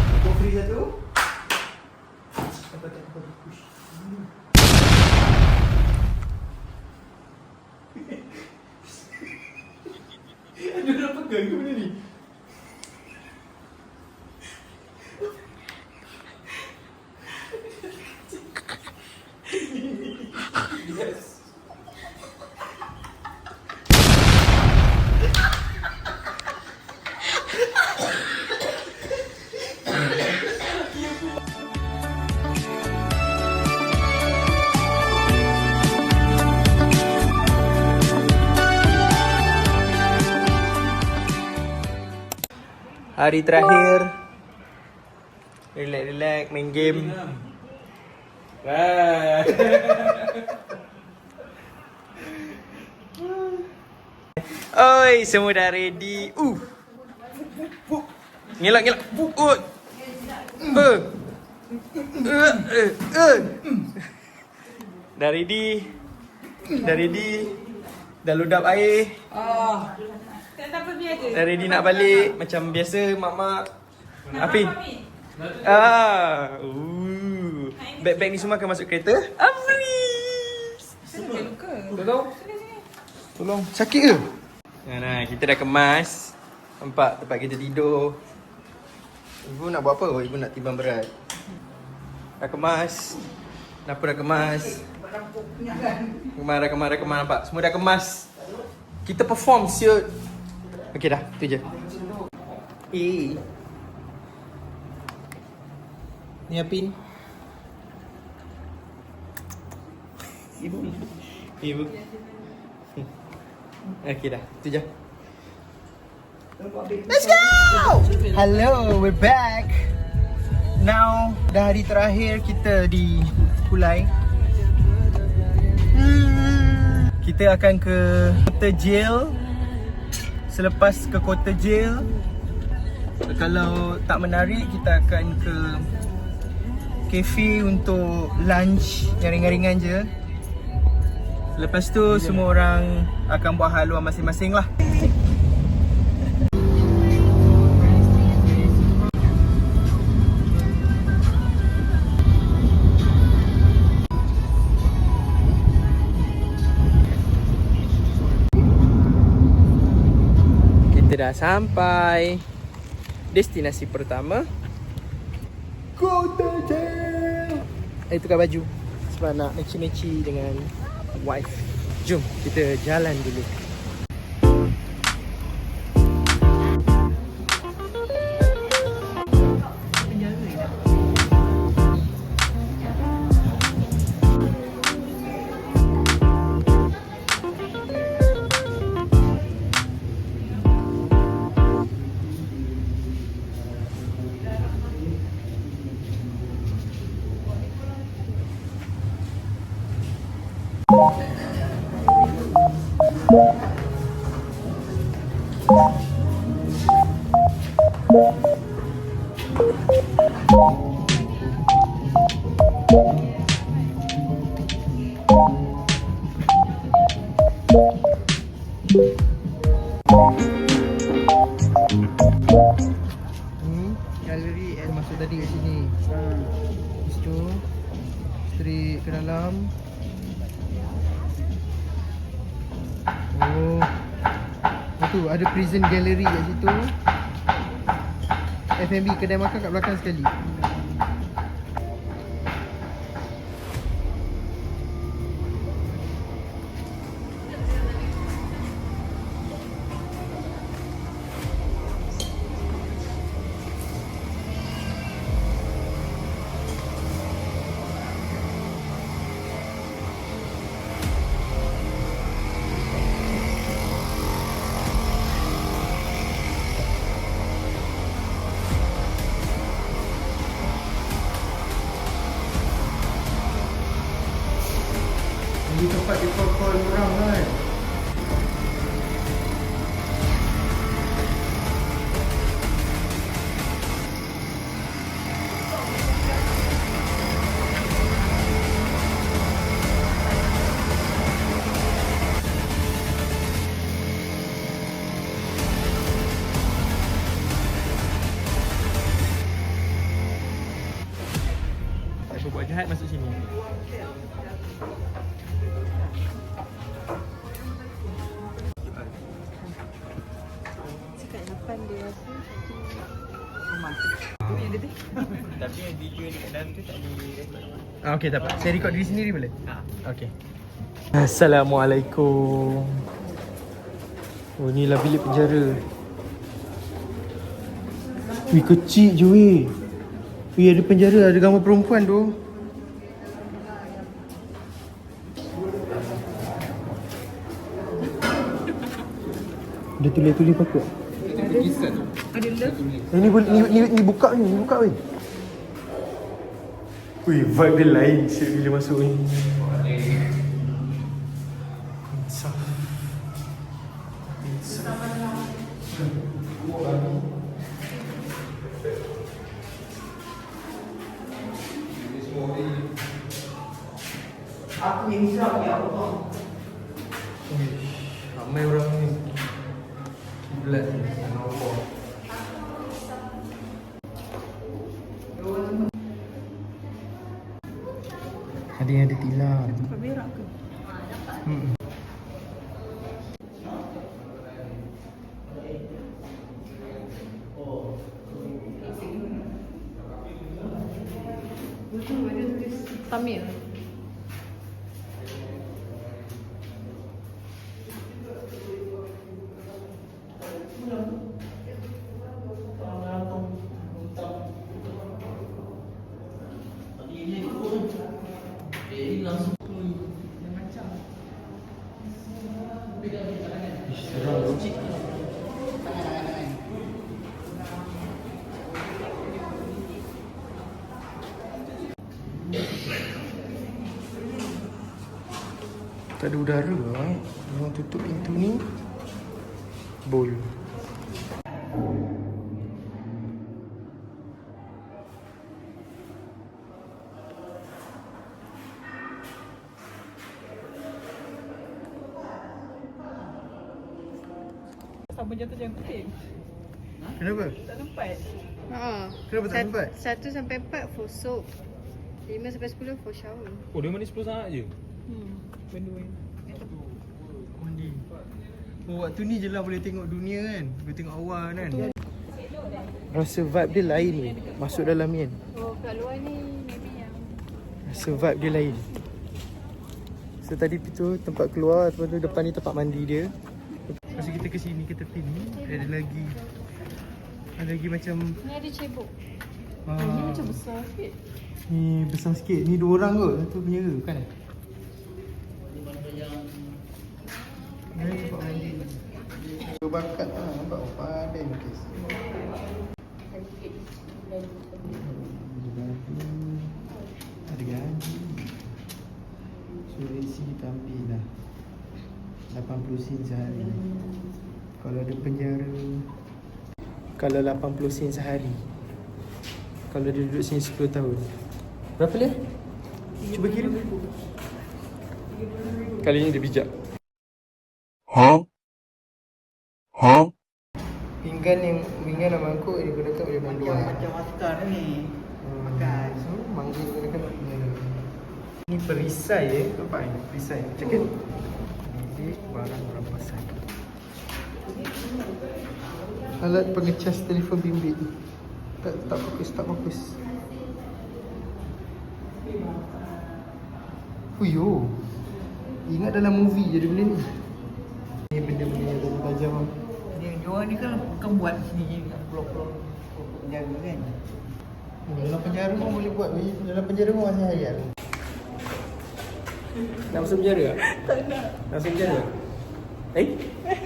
Tepuk free satu. Apa tak apa push. Ada orang pegang ke benda ni? Yes. Hari terakhir. Relax, main game. Oi. Oi, semua dah ready. Ngelak. Dah ready. Dah load up air. Tak apa biar je. Dah ready nak balik. Macam biasa mak-mak. Apin? Beg-beg ni semua akan masuk kereta. Amris. Tolong. Sakit ke? Nah, kita dah kemas. Nampak tempat kita tidur. Ibu nak buat apa? Ibu nak timbang berat. Dah kemas. Kenapa dah kemas? Kemas nampak. Semua dah kemas. Kita perform siut. Okey dah, tu je. Ni Apin. Ibu. Okey dah, tu je. Let's go! Hello, we're back. Now, dah hari terakhir kita di Kulai. Kita akan ke Kota Jail. Selepas ke Kota Jail, kalau tak menarik, kita akan ke kafe untuk lunch yang ringan-ringan je. Lepas tu semua orang akan buat haluan masing-masing lah. Kita dah sampai destinasi pertama, Kota Jail. Tukar baju sebab nak meci-meci dengan wife. Jom kita jalan dulu. Galeri and masuk tadi kat sini. Lepas tu straight ke dalam. Oh. Lepas tu ada prison gallery kat situ. F&B kedai makan kat belakang sekali. Ini tempat dia call orang kan. Siapa buat jahat masuk sini. Tapi yang video dekat dalam tu tak boleh record. Okey, tak apa. Saya record diri sendiri boleh? Okey. Assalamualaikum. Oh, inilah bilik penjara. Wih, kecil je weh. Wih, ada penjara, ada gambar perempuan tu. Dia tulis-tulis apa? Ni buka weh. Wih, vibe dia lain bila masuk ni. Insaf. Aku yang hisap, ya Allah. Ramai orang ni. Kiblat ni. Nombor. Ada yang ada tilam. Tempat berak ke? Tamil. Tak ada udara lah. Orang tutup pintu ni. Bol. Sama jatuh jangan kutip. Kenapa? Tak sempat. Kenapa tak sempat? 1 sampai 4 for soap. 5 sampai 10 for shower. Oh, dia mandi 10 saat je? Benda ni. Mandi. Oh, waktu ni je lah boleh tengok dunia kan. Boleh tengok awan kan. Rasa vibe dia lain ni. Masuk dalam ni kan. Oh, kat luar ni maybe yang Rasa vibe dia lain. So tadi tu tempat keluar. Lepas tu depan ni tempat mandi dia. Masa kita ke sini, ke tepi ni, ada lagi macam ni ada cebok. Ini macam besar sikit. ni besar sikit. Ni 2 orang kot. Satu punya ke kan? Ni tempat mandi. So bakat lah. Nampak pandai lukis. Ada gaji. So dari sini kita ambil lah 80 sen sehari. Kalau ada penjara, kalau 80 sen sehari, kalau dia duduk sini 10 tahun, berapa dia? Cuba kira. Kali ni dia bijak. Pinggan dan mangkuk digunakan oleh panduan. Macam maskar ni. Makan. So mangkuk digunakan oleh penjara. Ni perisai nampak ni? Perisai. Cekit. Ini barang rampasan. Alat pengecas telefon bimbit. Tak fokus. Fuyo. Ingat dalam movie je ada benda ni. Ni benda-benda yang tajam. Dia orang ni kan bukan buat sendiri kat pulau-pulau penjara kan. Dalam penjara pun boleh buat. Dalam penjara pun masih hayal. Nak masuk penjara tak? Tak nak. Nak masuk penjara?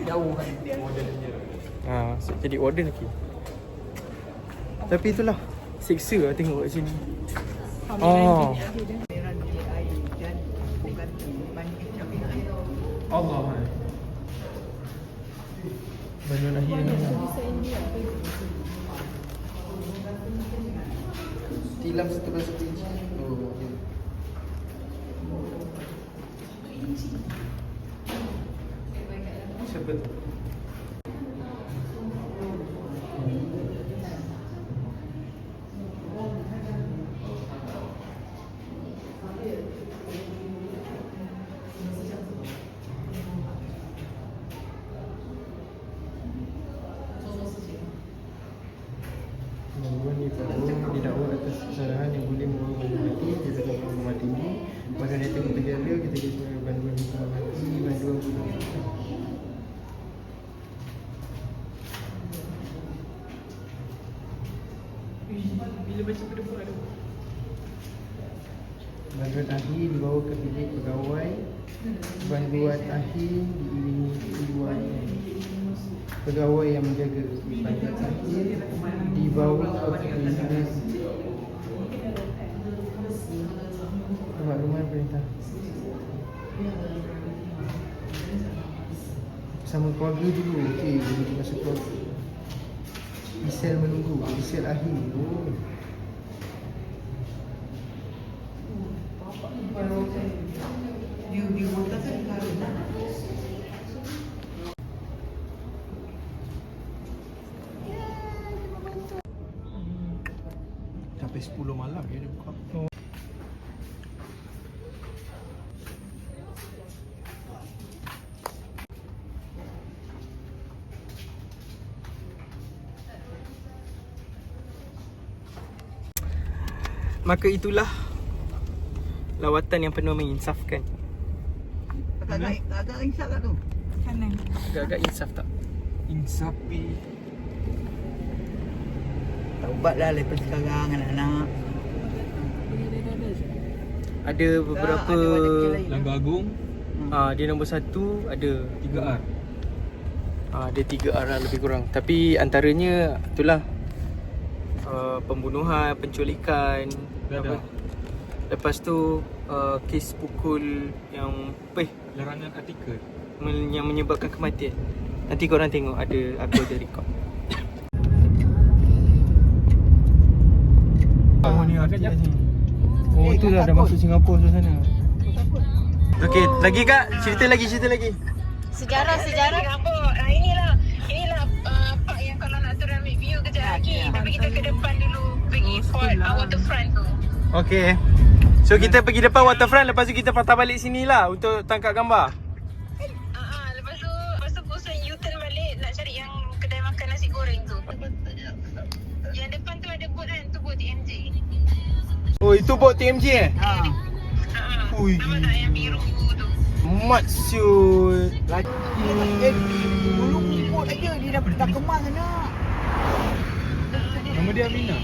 Jauh kan. Jadi warden lagi. Tapi itulah, seksa lah tengok kat sini. Merah dia air dan bukan mandi cabai air. Allah kan. Bandar akhir ni lah. Tilam setebal 1 inci. Oh, okay. Siapa tu? Didakwa atas kesalahan yang boleh membawa mati. Dia telah hukuman tinggi. Maka dia tengok penjara, kita jadi sebagai banduan hukuman mati, banduan bunuh. Bila baca pada tu. Banduan akhir dibawa ke bilik pegawai. Banduan akhir diiringi tujuan pegawai yang menjaga. Banduan akhir dibawa ke bilik rumah perintah sama keluarga dulu. Okey, jadi masa keluarga di sel menunggu, di sel akhir. Oh. Sampai 10 malam dia buka. Maka itulah lawatan yang penuh menginsafkan. Agak insaf tak tu? Kanan. Agak-agak insaf tak? Insapi. Taubatlah lepas sekarang anak-anak. Ada beberapa Ada warna kecil lain. Langgar Agung dia nombor 1 ada 3R. Dia 3R lah lebih kurang. Tapi antaranya itulah pembunuhan, penculikan, Ada. lepas tu kes pukul yang Larangan artikel. yang menyebabkan kematian. Nanti korang tengok aku ada record. Oh ni Sekejap. Oh tu dah masuk Singapura tu sana. Okey, lagi Kak, cerita lagi. Sejarah. Inilah pak yang kalau nak turun ambil view kejap lagi. Tapi kita ke depan dulu pergi port waterfront tu. Okey. So kita pergi depan waterfront, lepas tu kita patah balik sini lah untuk tangkap gambar. Lepas tu bosan U-turn balik nak cari yang kedai makan nasi goreng tu. Yang depan tu ada bot kan, tu bot TMJ. Oh itu bot TMJ eh? Ui. Nampak tak yang biru tu? Mat siul. Dulu kumpul aja dia dah kemas sana. Nama dia Amina.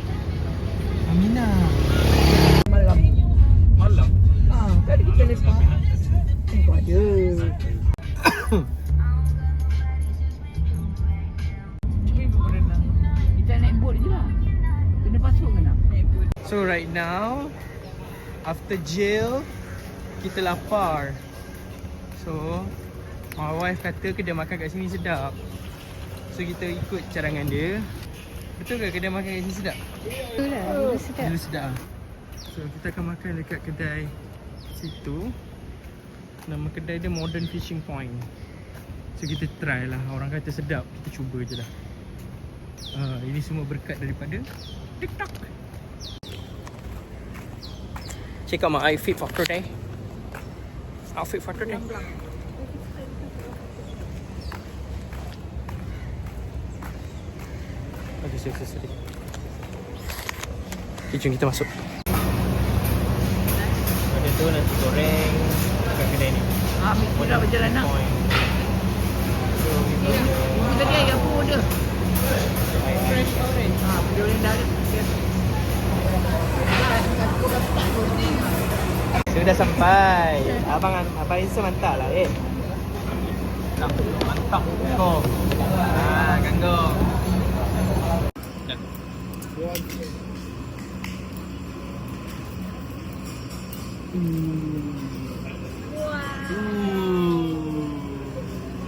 Amina. Malam. Tadi kita lepak. Tengok ada. Kita naik bot je lah. Kena pasuk ke nak? So right now, after jail, kita lapar. So my wife kata kedai makan kat sini sedap. So kita ikut cadangan dia. Betul ke kedai makan kat sini sedap? Betul lah, dulu sedap. Dulu sedap. So kita akan makan dekat kedai situ. Nama kedai dia Modern Fishing Point. So kita try lah. Orang kata sedap, kita cuba je lah. Ini semua berkat daripada TikTok. Check out my outfit for today. Outfit for today. Okay, sorry. Okay, jom kita masuk. Ada tu nasi goreng kat kedai ni. Kita berjalan nak. So, Kita tadi ayam pun ada. Fresh orange. Orange dah ada. sudah sampai. Abang Isa mantap lah Mantap kau. Ganggu.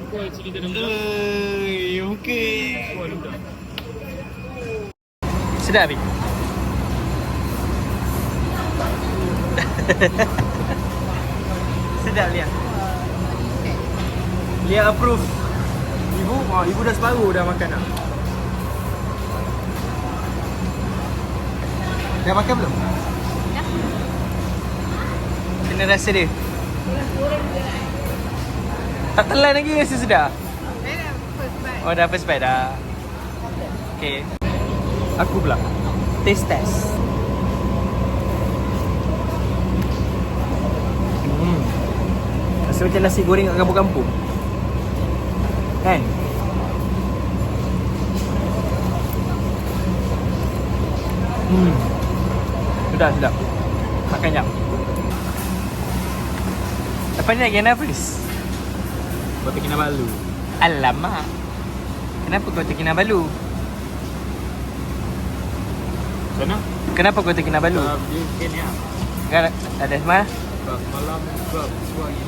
Kau sini dalam Okey. Sedap ni. Sedap Lia. Lia approve. Ibu dah separuh dah makan dah. Dah makan belum? Dah. Kena rasa dia. Tak telan lagi rasa sedap. Oh dah first bite dah. Okay. Aku pula. Taste test. Rasa macam nasi goreng kat kampung-kampung. Kan? Sedap. Makan jap. Apa ni lagi nervous? Kau tak Kinabalu. Alamak. Kenapa kau tak Kinabalu? Sana? Kenapa kau tak Kinabalu? Dia Kenya. Kan ada mana? Malam club suami.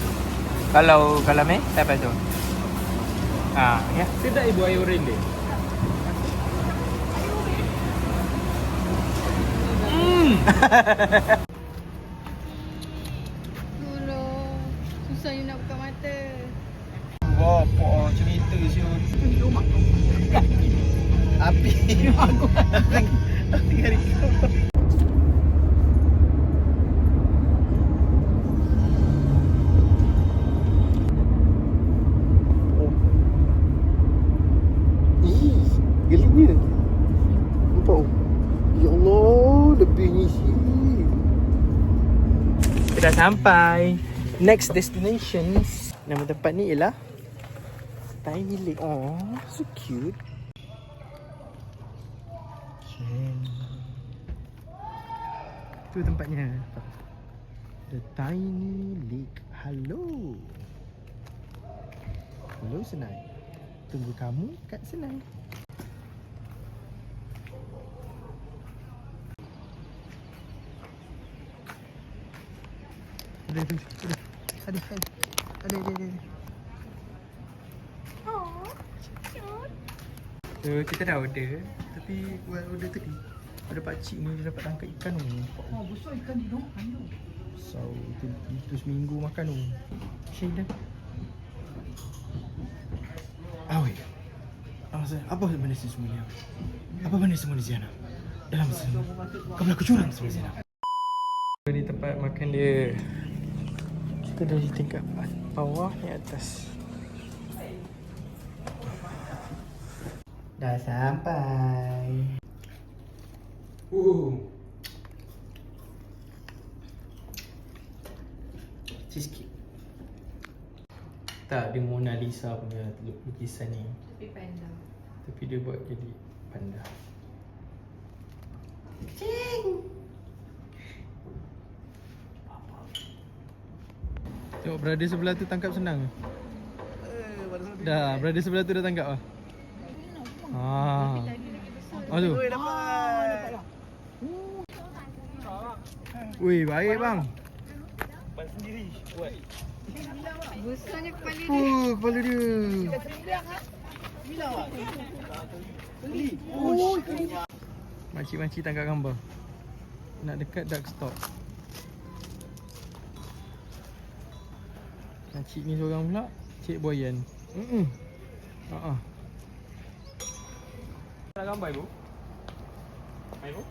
Kalau meh, siapa tu? Ya. Tidak ibu air oren dia. Tolong. Susahnya nak buka mata. Wah, apa cerita siul. Rumah tu. Api. Rumah aku. Tinggal ikut. sampai. Next destinations. Nama tempat ni ialah Tiny Lake. Oh, so cute. Okay. Tu tempatnya. The Tiny Lake. Hello. Hello Senai. Tunggu kamu kat Senai. Ada. So, kita dah order. Tapi buat order tadi ada pakcik ni dia dapat tangkap ikan tu. Oh, besar ikan ni dong. So, itu seminggu makan tu. Syed dah. Awi. Apa benda semua ni? Apa benda semua di sana? Dalam sana. Kau berlaku curang semua di sana. Ini tempat makan dia. Kita dah di tingkat bawah ni atas. Dah sampai. Cheesecake. Tak, dia Mona Lisa punya lukisan ni. Tapi panda. Tapi dia buat jadi panda. Tengok brother sebelah tu tangkap senang. Dah, brother sebelah tu dah tangkap lah. Oh tu. Wih, baik bang. Besarnya kepala dia. Kepala dia. Makcik-makcik tangkap gambar. Nak dekat dark stop. Makcik ni seorang pula, Cik Boyan. Nak gambar ibu? Ibu?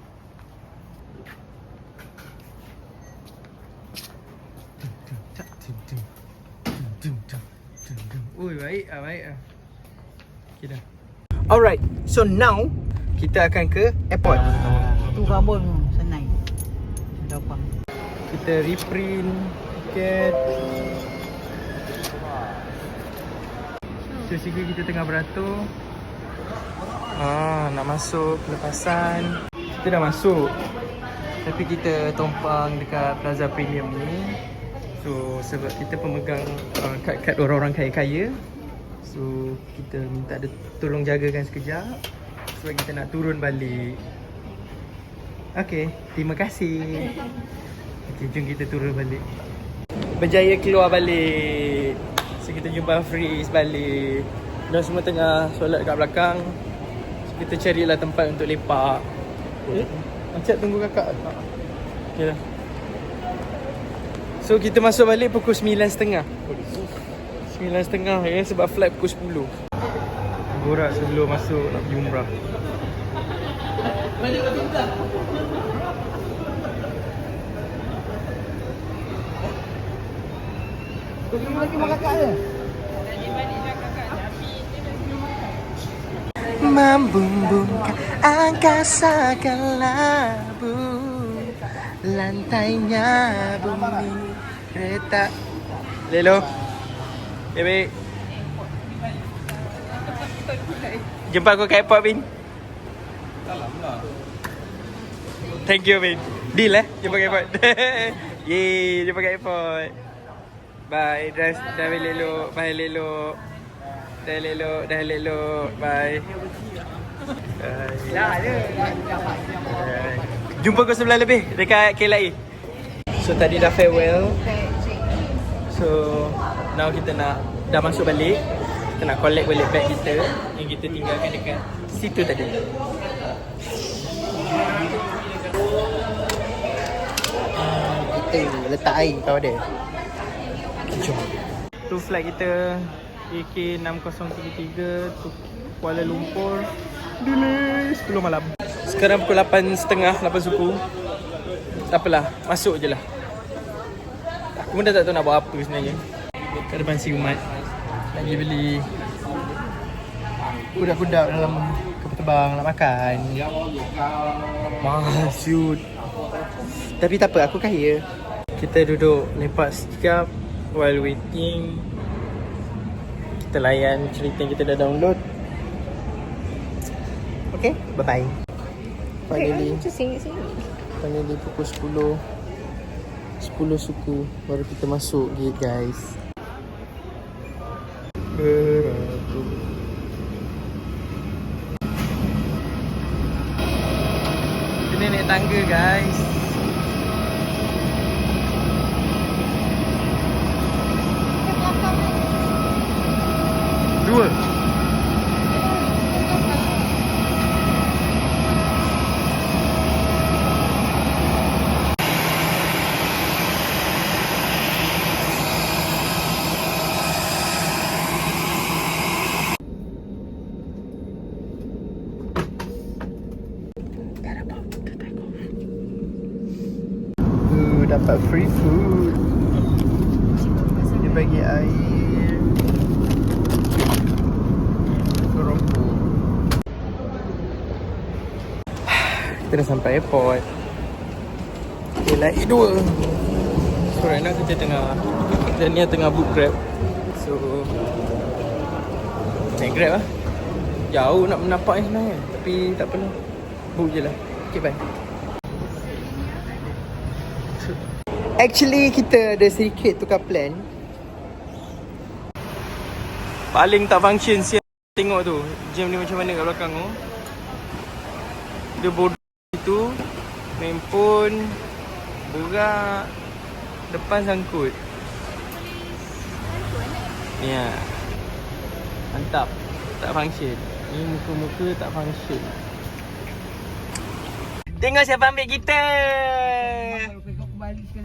Oi, baik ah, baik ah. Okay dah. Alright, so now kita akan ke airport. Tu rambut senai. Dapat. Kita reprint tiket. So sehingga kita tengah beratur. Nak masuk pelepasan. Kita dah masuk. Tapi kita tumpang dekat Plaza Premium ni. So sebab kita pemegang kad-kad orang-orang kaya-kaya. So kita minta dia tolong jagakan sekejap. Sebab kita nak turun balik. Okay, terima kasih. Okay, jom kita turun balik. Berjaya keluar balik. So kita jumpa Hafiz balik. Dan semua tengah solat kat belakang. So kita carilah tempat untuk lepak. Macam tunggu kakak. Okay lah. So kita masuk balik pukul 9.30. 9.30 ya, sebab flight pukul 10. Borak sebelum masuk nak pergi umrah. Lagi mak kakak je. Membumbungkan angkasa kelabu, lantainya bumi retak. Lelo. Baby. Jumpa aku kat airport, Bin. Salam lah. Thank you, Bin. Deal jumpa kat airport. Yeay, jumpa kat airport. Bye, dah elok, bye elok. Dah elok, bye. Dah ada. Jumpa kau sebelah lebih dekat KLIA. So tadi dah farewell. So now kita dah masuk balik. Kita nak collect balik bag kita yang kita tinggalkan dekat situ tadi. Kita letak air kau ada. Jom. Tu flight kita AK6033 tu Kuala Lumpur. Delay 10 malam. Sekarang pukul 8.30, 8 suku. Tak apalah, masuk je lah. Aku pun dah tak tahu nak buat apa sebenarnya. Kat depan Siumat lagi beli kuda-kuda dalam kapal terbang nak makan. Mahal siut. Tapi tak apa, aku kaya. Kita duduk lepak sekejap while waiting. Kita layan cerita yang kita dah download. Okay, bye-bye. Finally, finally pukul 10 suku baru kita masuk gate guys. Beratur. Kita naik tangga guys. Dua. Dapat free food. Dia bagi air, keropok. Kita dah sampai airport. Okay, lagi 2. So right now kita tengah book Grab. So naik Grab lah. Jauh nak menapak ni sebenarnya, tapi tak apalah, book je lah. Okay, bye. Actually kita ada sedikit tukar plan. Paling tak function siap. Tengok tu jam ni macam mana kat belakang tu. Dia bodoh itu, main phone, borak, depan sangkut. Ya, mantap. Tak function. Ni muka-muka tak function. Tengok siapa ambil kita.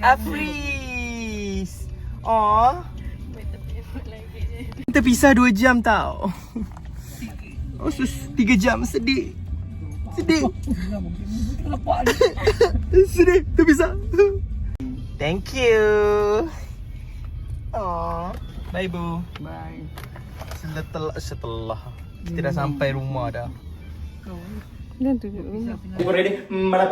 Afris. Oh. Kita pisah 2 jam tau. Oh, 3 jam. Sedih. Sedih. Sedih. Terpisah. Thank you. Oh. Bye, Bu. Bye. Setelah kita dah sampai rumah dah. Dan tunjuk rumah. Ready? Mana